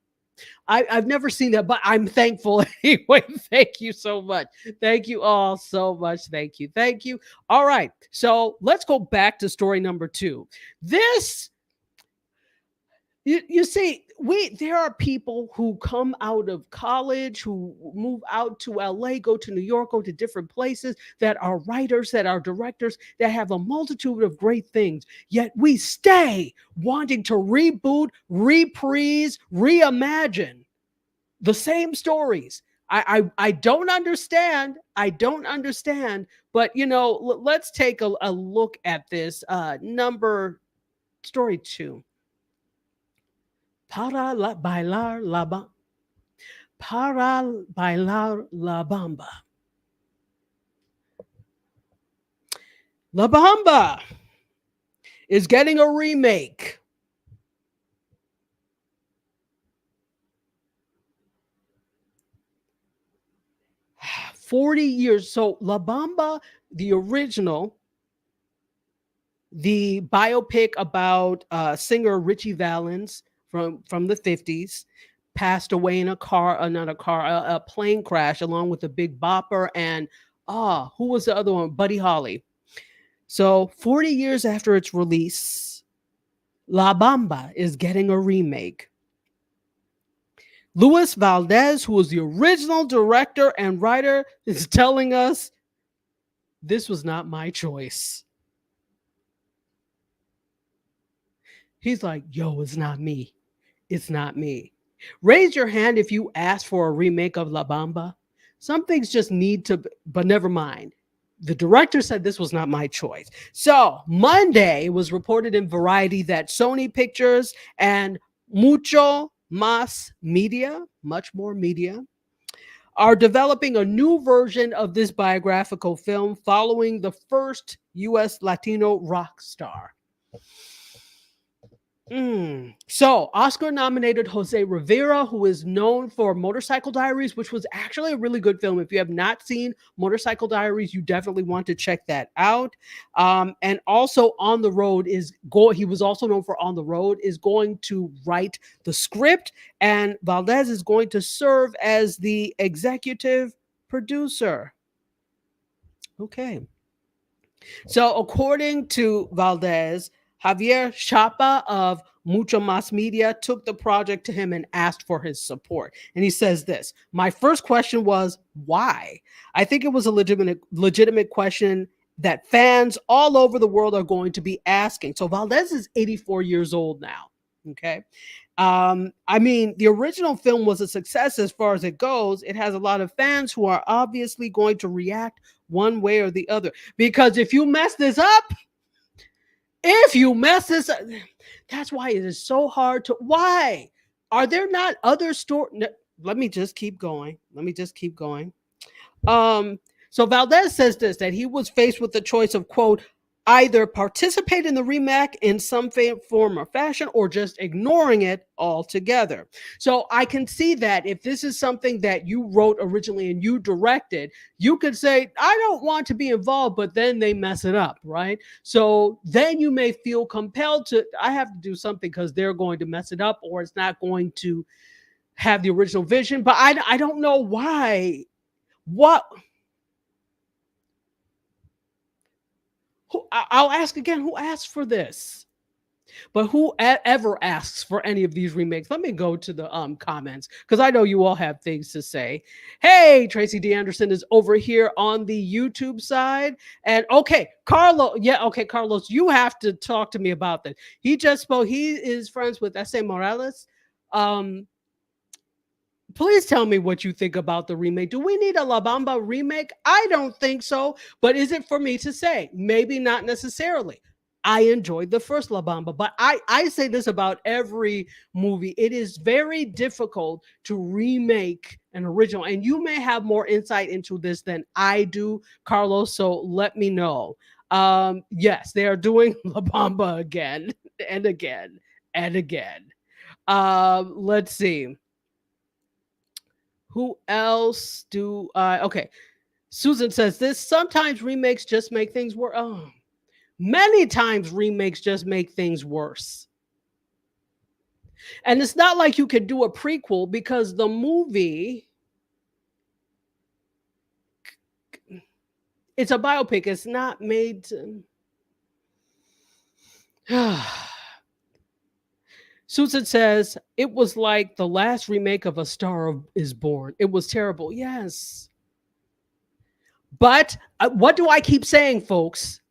B: I've never seen that, but I'm thankful anyway. Thank you so much. Thank you all so much. Thank you. Thank you. All right. So let's go back to story number 2. This, you see, there are people who come out of college, who move out to LA, go to New York, go to different places, that are writers, that are directors, that have a multitude of great things. Yet we stay wanting to reboot, reprise, reimagine the same stories. I don't understand. I don't understand. But let's take a look at this. Story 2. Para bailar la bamba. La bamba. is getting a remake. $40. So La Bamba, the original, the biopic about singer Richie Valens from the 50s, passed away in a car, not a car, a plane crash, along with the Big Bopper and who was the other one? Buddy Holly. So 40 years after its release, La Bamba is getting a remake. Luis Valdez, who was the original director and writer, is telling us this was not my choice. He's like, yo, it's not me. It's not me. Raise your hand if you asked for a remake of La Bamba. Some things just need to, but never mind. The director said this was not my choice. So Monday it was reported in Variety that Sony Pictures and Mucho Más Media, much more media, are developing a new version of this biographical film following the first U.S. Latino rock star. So, Oscar-nominated Jose Rivera, who is known for Motorcycle Diaries, which was actually a really good film. If you have not seen Motorcycle Diaries, you definitely want to check that out. And also, On the Road he was also known for On the Road, is going to write the script, and Valdez is going to serve as the executive producer. Okay. So, according to Valdez, Javier Chapa of Mucho Más Media took the project to him and asked for his support. And he says this: my first question was, why? I think it was a legitimate question that fans all over the world are going to be asking. So Valdez is 84 years old now. Okay. I mean, the original film was a success as far as it goes. It has a lot of fans who are obviously going to react one way or the other. Because if you mess this up, that's why it is so hard to. Why are there not other stories? Let me just keep going. So Valdez says that he was faced with the choice of, quote, either participate in the remake in some form or fashion or just ignoring it altogether. So I can see that if this is something that you wrote originally and you directed, you could say, I don't want to be involved, but then they mess it up, right? So then you may feel compelled to, I have to do something because they're going to mess it up or it's not going to have the original vision. But I don't know why. I'll ask again, who asked for this? But who ever asks for any of these remakes? Let me go to the comments because I know you all have things to say. Hey, Tracy D. Anderson is over here on the YouTube side. And okay, Carlos, you have to talk to me about this. He just spoke. He is friends with S.A. Morales. Please tell me what you think about the remake. Do we need a La Bamba remake? I don't think so. But is it for me to say? Maybe not necessarily. I enjoyed the first La Bamba, but I say this about every movie. It is very difficult to remake an original. And you may have more insight into this than I do, Carlos. So let me know. Yes, they are doing La Bamba again and again and again. Let's see. Who else do okay. Susan says this: sometimes remakes just make things worse. Oh, many times remakes just make things worse. And it's not like you could do a prequel because the movie, it's a biopic. It's not made to... Susan says, it was like the last remake of A Star is Born. It was terrible. Yes. But what do I keep saying, folks?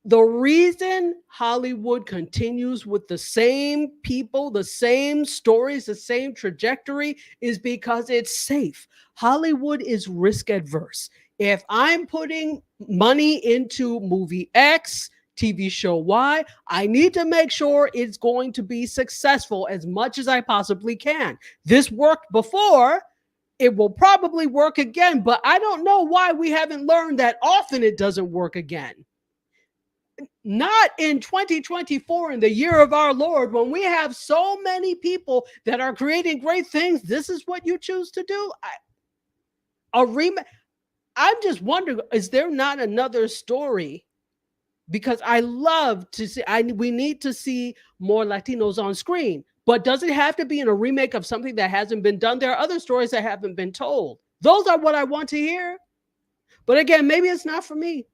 B: The reason Hollywood continues with the same people, the same stories, the same trajectory is because it's safe. Hollywood is risk adverse. If I'm putting money into movie X, TV show Y, I need to make sure it's going to be successful as much as I possibly can. This worked before. It will probably work again, but I don't know why we haven't learned that often it doesn't work again. Not in 2024, in the year of our Lord, when we have so many people that are creating great things. This is what you choose to do. A remake. I'm just wondering, is there not another story? Because I love to see, we need to see more Latinos on screen. But does it have to be in a remake of something that hasn't been done? There are other stories that haven't been told. Those are what I want to hear. But again, maybe it's not for me.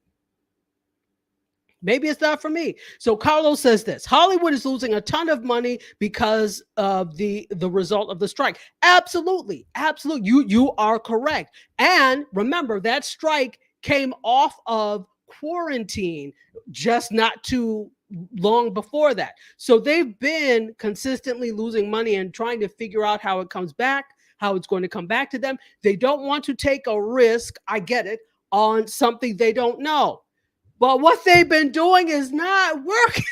B: Maybe it's not for me. So Carlos says this: Hollywood is losing a ton of money because of the result of the strike. Absolutely, absolutely. You are correct. And remember, that strike came off of quarantine just not too long before that. So they've been consistently losing money and trying to figure out how it comes back, how it's going to come back to them. They don't want to take a risk, I get it, on something they don't know. But what they've been doing is not working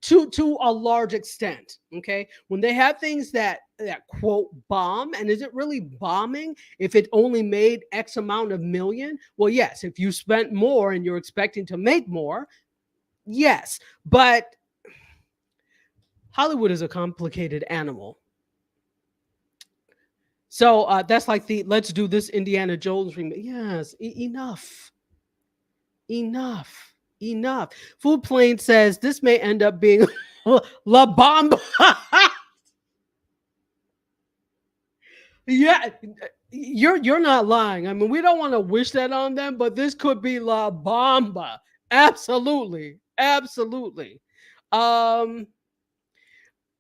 B: to a large extent. Okay, when they have things that quote bomb, and is it really bombing if it only made X amount of million? Well, yes. If you spent more and you're expecting to make more, yes. But Hollywood is a complicated animal. So that's like the let's do this Indiana Jones remake. Yes, enough. Enough. Food Plane says this may end up being La Bamba. Yeah, you're not lying. I mean, we don't want to wish that on them, but this could be La Bamba. Absolutely. Um,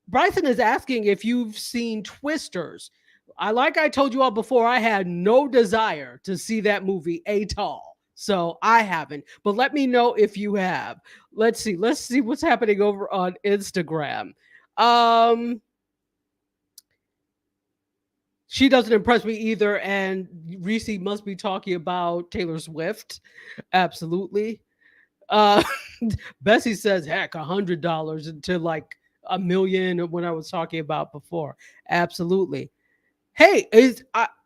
B: Bryson is asking if you've seen Twisters. I told you all before, I had no desire to see that movie at all. So I haven't, but let me know if you have. Let's see what's happening over on Instagram. She doesn't impress me either, and Reese must be talking about Taylor Swift. Absolutely. Uh Bessie says, heck, $100 to like a million when I was talking about before. Absolutely. Hey,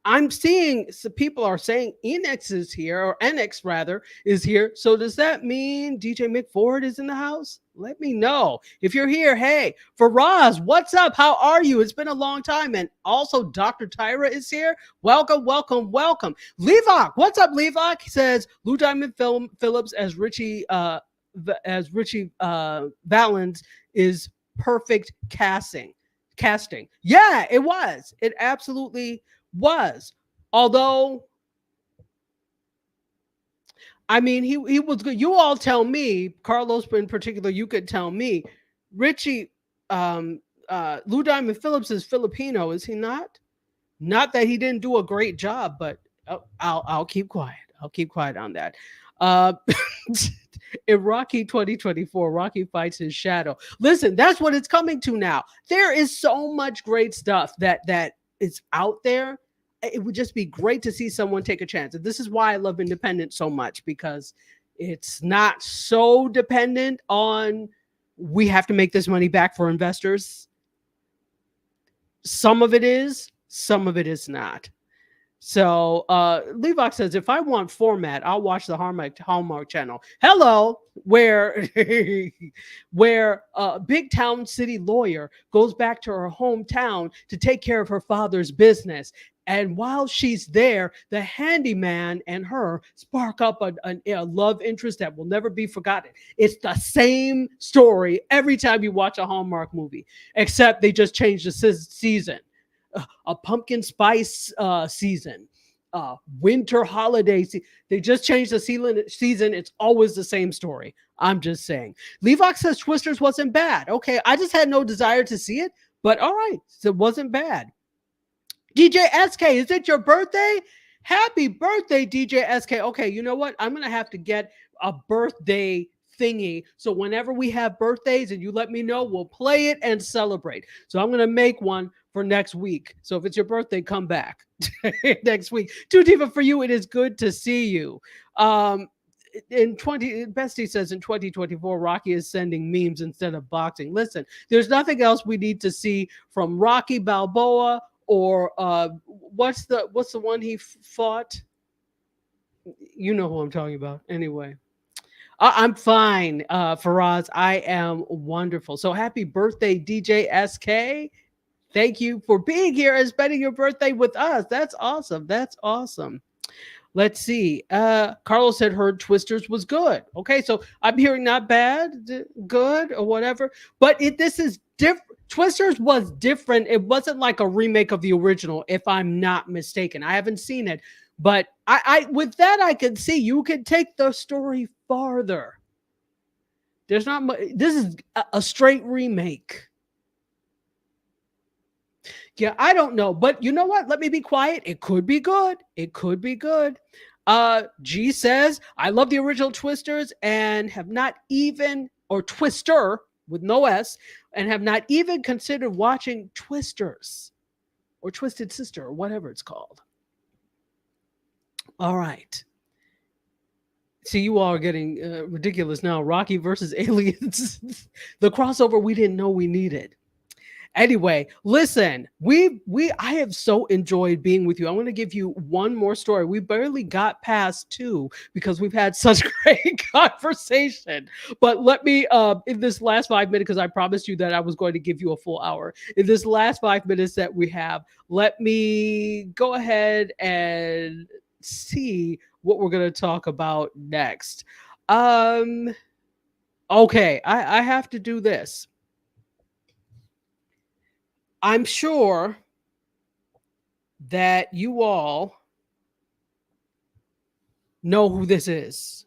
B: I'm seeing some people are saying Enix is here, or NX rather is here. So does that mean DJ McFord is in the house? Let me know if you're here. Hey, Faraz, what's up? How are you? It's been a long time. And also Dr. Tyra is here. Welcome. Levok, what's up, Levok? He says Lou Diamond Phillips as Richie Valens is perfect casting. Yeah, it was. It absolutely was. Although, I mean, he was good. You all tell me, Carlos in particular, you could tell me, Richie, Lou Diamond Phillips is Filipino, is he not? Not that he didn't do a great job, but I'll keep quiet. I'll keep quiet on that. In Rocky 2024, Rocky fights his shadow. Listen, that's what it's coming to now. There is so much great stuff that is out there. It would just be great to see someone take a chance. And this is why I love independent so much, because it's not so dependent on we have to make this money back for investors. Some of it is, some of it is not. So Levox says, if I want format, I'll watch the Hallmark channel. Hello, where a big town city lawyer goes back to her hometown to take care of her father's business. And while she's there, the handyman and her spark up a love interest that will never be forgotten. It's the same story every time you watch a Hallmark movie, except they just changed the season. A pumpkin spice season, winter holiday they just changed the season. It's always the same story. I'm just saying. Levox says Twisters wasn't bad. Okay, I just had no desire to see it, but all right, so it wasn't bad. DJ SK, is it your birthday? Happy birthday, DJ SK. Okay, you know what? I'm gonna have to get a birthday thingy, so whenever we have birthdays and you let me know, we'll play it and celebrate. So I'm gonna make one for next week. So if it's your birthday, come back next week. Tutiva, for you, it is good to see you. Bestie says in 2024, Rocky is sending memes instead of boxing. Listen, there's nothing else we need to see from Rocky Balboa or what's the one he fought? You know who I'm talking about. Anyway. I'm fine, Faraz. I am wonderful. So happy birthday, DJ SK. Thank you for being here and spending your birthday with us. That's awesome. That's awesome. Let's see. Carlos had heard Twisters was good. Okay, so I'm hearing not bad, good, or whatever. But this is different. Twisters was different. It wasn't like a remake of the original, if I'm not mistaken. I haven't seen it, but I with that I could see you could take the story farther. There's not much. This is a straight remake. Yeah, I don't know, but you know what? Let me be quiet. It could be good. It could be good. G says, I love the original Twisters and have not even, or Twister with no S, and have not even considered watching Twisters or Twisted Sister or whatever it's called. All right. See, you all are getting ridiculous now. Rocky versus Aliens, the crossover we didn't know we needed. Anyway, listen, I have so enjoyed being with you. I want to give you one more story. We barely got past 2 because we've had such great conversation. But let me, in this last 5 minutes, because I promised you that I was going to give you a full hour. In this last 5 minutes that we have, let me go ahead and see what we're going to talk about next. Okay, I have to do this. I'm sure that you all know who this is,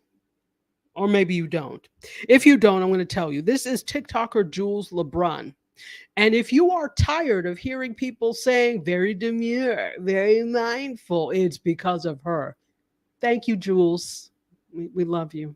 B: or maybe you don't. If you don't, I'm going to tell you. This is TikToker Jules LeBrun. And if you are tired of hearing people saying very demure, very mindful, it's because of her. Thank you, Jules. We love you.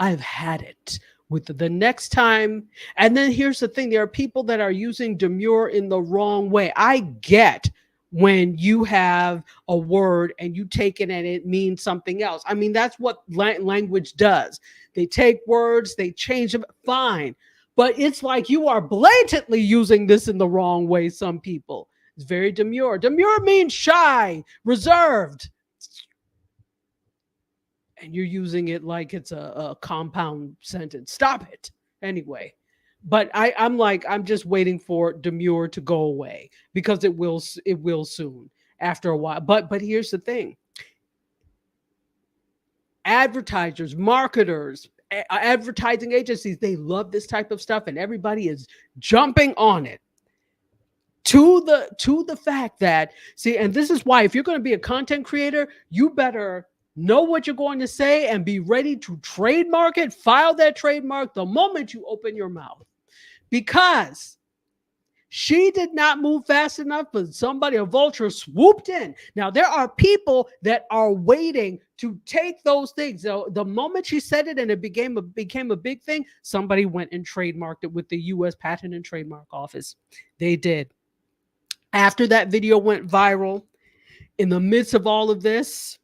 B: I've had it with the next time. And then here's the thing. There are people that are using demure in the wrong way. I get when you have a word and you take it and it means something else. I mean, that's what language does. They take words, they change them, fine. But it's like you are blatantly using this in the wrong way, some people. It's very demure. Demure means shy, reserved. And you're using it like it's a compound sentence. Stop it. Anyway, but I'm just waiting for demure to go away because it will soon after a while. But here's the thing. Advertisers, marketers, advertising agencies, they love this type of stuff and everybody is jumping on it. To the fact that, see, and this is why if you're going to be a content creator, you better know what you're going to say and be ready to trademark it, file that trademark the moment you open your mouth. Because she did not move fast enough, but a vulture swooped in. Now, there are people that are waiting to take those things. So the moment she said it and it became a big thing, somebody went and trademarked it with the U.S. Patent and Trademark Office. They did. After that video went viral, in the midst of all of this,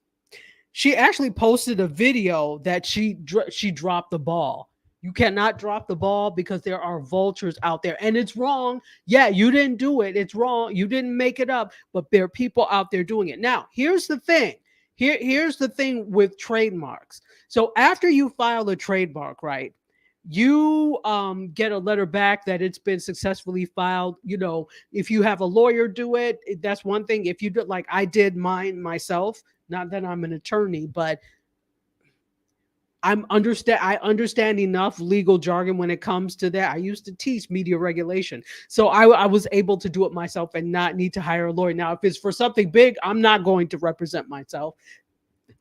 B: she actually posted a video that she dropped the ball. You cannot drop the ball because there are vultures out there. And it's wrong. Yeah, you didn't do it. It's wrong. You didn't make it up. But there are people out there doing it. Now, here's the thing. Here's the thing with trademarks. So after you file a trademark, right, you get a letter back that it's been successfully filed. You know, if you have a lawyer do it, that's one thing. If you do, like I did mine myself, not that I'm an attorney, but I understand enough legal jargon when it comes to that. I used to teach media regulation. So I was able to do it myself and not need to hire a lawyer. Now, if it's for something big, I'm not going to represent myself.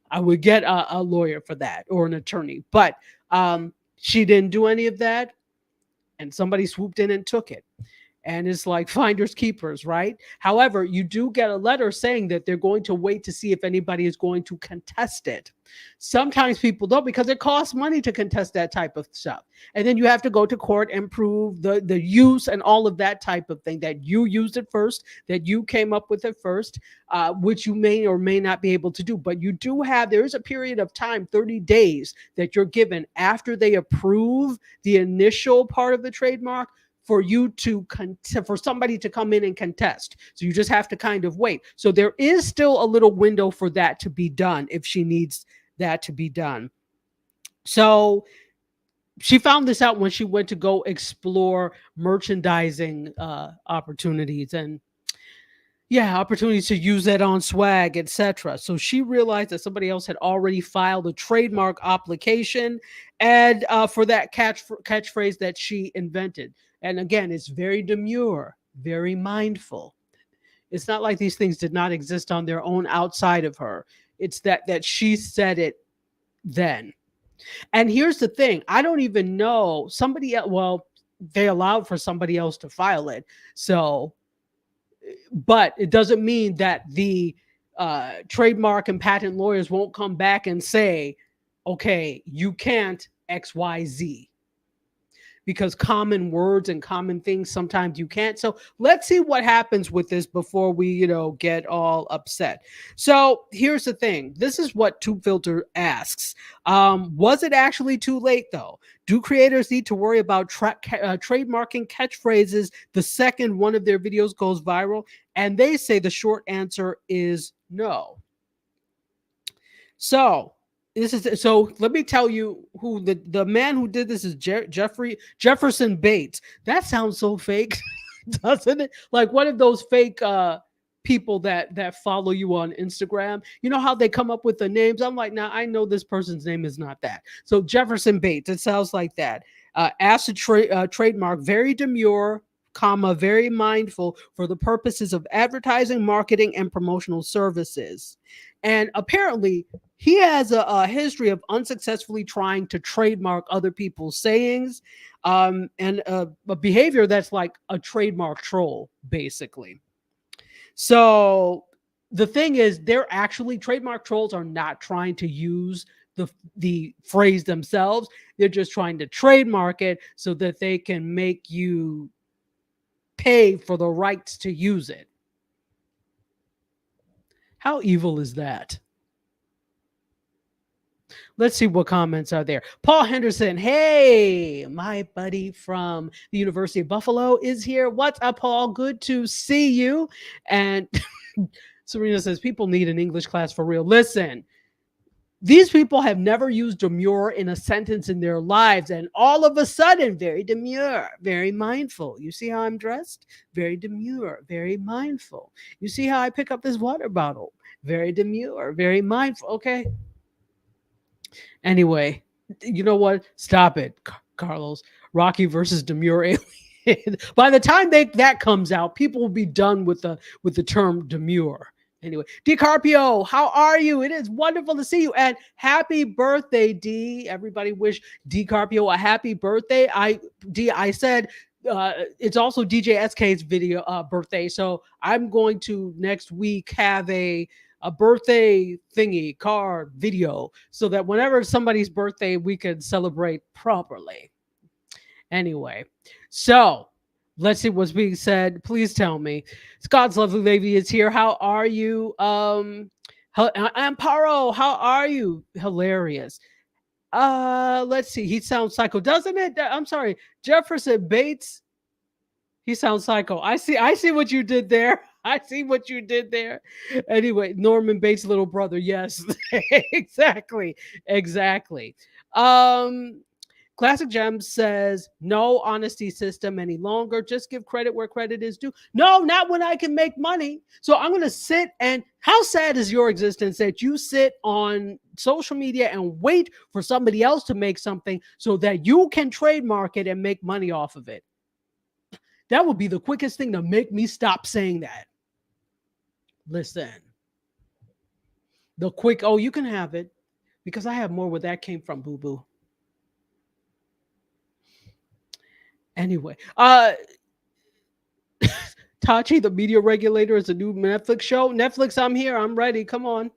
B: I would get a lawyer for that or an attorney. But she didn't do any of that. And somebody swooped in and took it. And it's like finders keepers, right? However, you do get a letter saying that they're going to wait to see if anybody is going to contest it. Sometimes people don't because it costs money to contest that type of stuff. And then you have to go to court and prove the use and all of that type of thing, that you used it first, that you came up with it first, which you may or may not be able to do. But you do there is a period of time, 30 days, that you're given after they approve the initial part of the trademark for you for somebody to come in and contest. So you just have to kind of wait. So there is still a little window for that to be done if she needs that to be done. So she found this out when she went to go explore merchandising opportunities and opportunities to use that on swag, etc. So she realized that somebody else had already filed a trademark application and for that catchphrase that she invented. And again, it's very demure, very mindful. It's not like these things did not exist on their own outside of her. It's that she said it then. And here's the thing, I don't even know somebody else. Well, they allowed for somebody else to file it. So, but it doesn't mean that the trademark and patent lawyers won't come back and say, okay, you can't XYZ, because common words and common things sometimes you can't. So let's see what happens with this before we, get all upset. So here's the thing. This is what TubeFilter asks. Was it actually too late though? Do creators need to worry about trademarking catchphrases the second one of their videos goes viral? And they say the short answer is no. So let me tell you who the man who did this is Jefferson Bates. That sounds so fake, doesn't it? Like one of those fake people that follow you on Instagram. You know how they come up with the names? I'm like, nah, I know this person's name is not that. So Jefferson Bates, it sounds like that. Asked to trademark, very demure, comma, very mindful for the purposes of advertising, marketing, and promotional services. And apparently, he has a history of unsuccessfully trying to trademark other people's sayings, and a behavior that's like a trademark troll, basically. So the thing is, they're actually trademark trolls are not trying to use the phrase themselves. They're just trying to trademark it so that they can make you pay for the rights to use it. How evil is that? Let's see what comments are there. Paul Henderson, hey, my buddy from the University of Buffalo is here. What's up, Paul? Good to see you. And Serena says, people need an English class for real. Listen, these people have never used demure in a sentence in their lives. And all of a sudden, very demure, very mindful. You see how I'm dressed? Very demure, very mindful. You see how I pick up this water bottle? Very demure, very mindful. Okay. Anyway, you know what? Stop it, Carlos. Rocky versus Demure Alien. By the time that comes out, people will be done with the term demure. Anyway, DiCarpio, how are you? It is wonderful to see you, and happy birthday, D. Everybody wish DiCarpio a happy birthday. I said it's also DJ SK's birthday, so I'm going to next week have a birthday thingy card video so that whenever somebody's birthday, we can celebrate properly. Anyway, so let's see what's being said. Please tell me. Scott's lovely lady is here. How are you? Amparo, how are you? Hilarious. Let's see. He sounds psycho, doesn't it? I'm sorry. Jefferson Bates. He sounds psycho. I see what you did there. I see what you did there. Anyway, Norman Bates' little brother. Yes, exactly. Classic Gem says, no honesty system any longer. Just give credit where credit is due. No, not when I can make money. So I'm going to sit and how sad is your existence that you sit on social media and wait for somebody else to make something so that you can trademark it and make money off of it. That would be the quickest thing to make me stop saying that. Listen, you can have it because I have more where that came from, boo-boo. Anyway, Tachi, the media regulator, is a new Netflix show. Netflix, I'm here. I'm ready. Come on.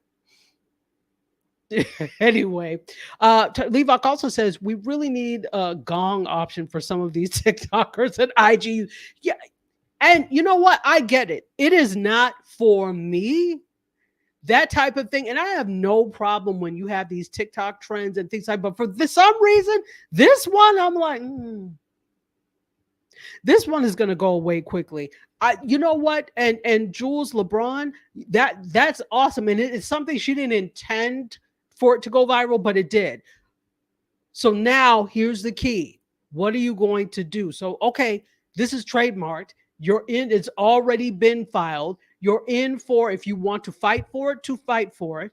B: Anyway, Levok also says we really need a gong option for some of these TikTokers and IG. Yeah. And you know what? I get it. It is not for me, that type of thing. And I have no problem when you have these TikTok trends and things like, but for some reason, this one, I'm like, this one is going to go away quickly. You know what? And Jules LeBron, that's awesome. And it's something she didn't intend for it to go viral, but it did. So now here's the key. What are you going to do? So, okay, this is trademarked. You're in, it's already been filed. You're in for, if you want to fight for it, to fight for it.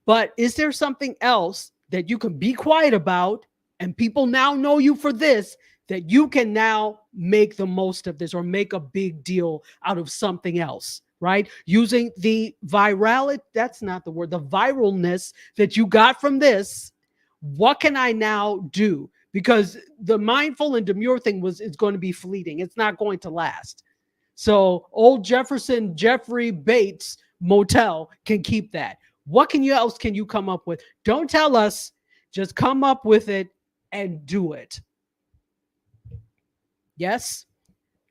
B: But is there something else that you can be quiet about and people now know you for this, that you can now make the most of this or make a big deal out of something else, right? Using the virality, that's not the word, the viralness that you got from this. What can I now do? Because the mindful and demure thing is going to be fleeting. It's not going to last. So old Jeffrey Bates Motel can keep that. What else can you come up with? Don't tell us, just come up with it and do it. Yes,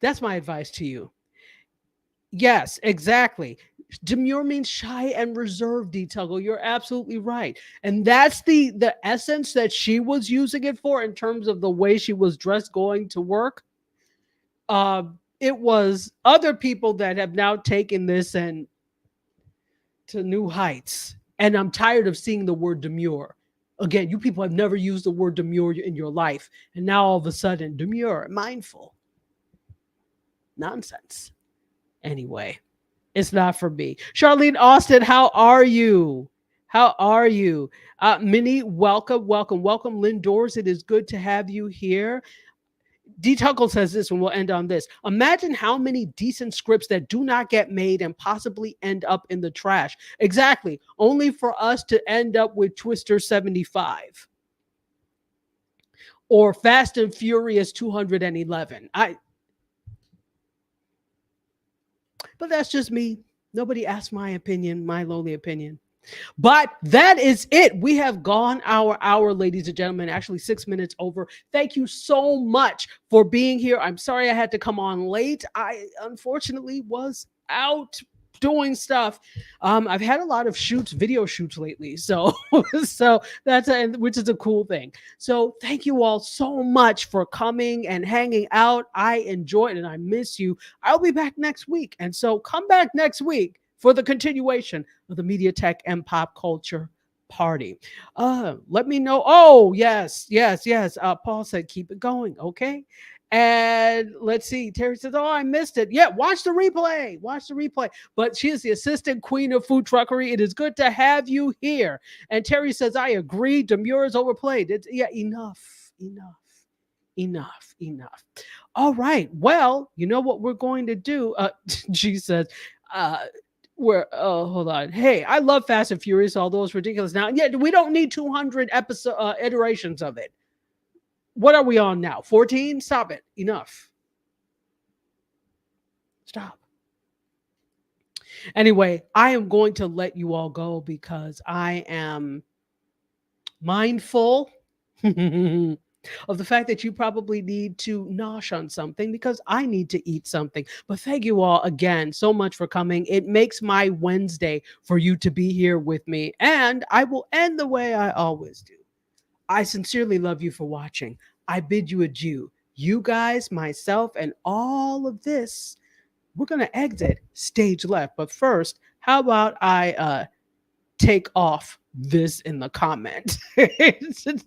B: that's my advice to you. Yes, exactly. Demure means shy and reserved, Detago. You're absolutely right. And that's the essence that she was using it for in terms of the way she was dressed going to work. It was other people that have now taken this and to new heights. And I'm tired of seeing the word demure. Again, you people have never used the word demure in your life. And now all of a sudden, demure, mindful. Nonsense. Anyway, it's not for me. Charlene Austin, how are you? How are you? Minnie, welcome. Lynn Doors, it is good to have you here. D. Tuckle says this, and we'll end on this. Imagine how many decent scripts that do not get made and possibly end up in the trash. Exactly. Only for us to end up with Twister 75 or Fast and Furious 211. But that's just me. Nobody asked my opinion, my lowly opinion. But that is it. We have gone our hour, ladies and gentlemen, actually 6 minutes over. Thank you so much for being here. I'm sorry I had to come on late. I unfortunately was out doing stuff. I've had a lot of video shoots lately. So that's which is a cool thing. So thank you all so much for coming and hanging out. I enjoyed it and I miss you. I'll be back next week. And so come back next week for the continuation of the Media Tech and Pop Culture Party. Let me know. Oh, yes. Paul said, keep it going. Okay. And let's see. Terry says, oh, I missed it. Yeah, watch the replay. But she is the assistant queen of food truckery. It is good to have you here. And Terry says, I agree. Demure is overplayed. Enough. All right. Well, you know what we're going to do? She says, hold on. Hey, I love Fast and Furious, although it's ridiculous now. Yeah, we don't need 200 iterations of it. What are we on now? 14? Stop it. Enough. Stop. Anyway, I am going to let you all go because I am mindful of the fact that you probably need to nosh on something because I need to eat something. But thank you all again so much for coming. It makes my Wednesday for you to be here with me. And I will end the way I always do. I sincerely love you for watching. I bid you adieu. You guys, myself, and all of this, we're going to exit stage left. But first, how about I take off this in the comment?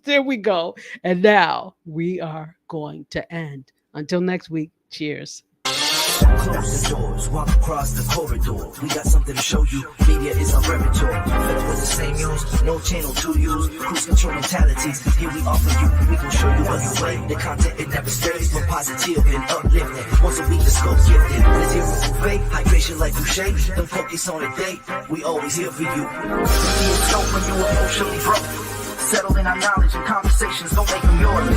B: There we go. And now we are going to end. Until next week, cheers.
A: Close the doors, walk across the corridor. We got something to show you. Media is our repertoire. Fed up with the same news, no channel to use. Cruise control mentalities. Here we offer you. We gon' show you a new way. The content it never stays, but positive and uplifting. Once a week the scope gifted. The zero buffet, hydration like Boucher. Don't focus on a date. We always here for you. MediaScope when you emotionally broke. Settle in our knowledge and conversations don't make them yours.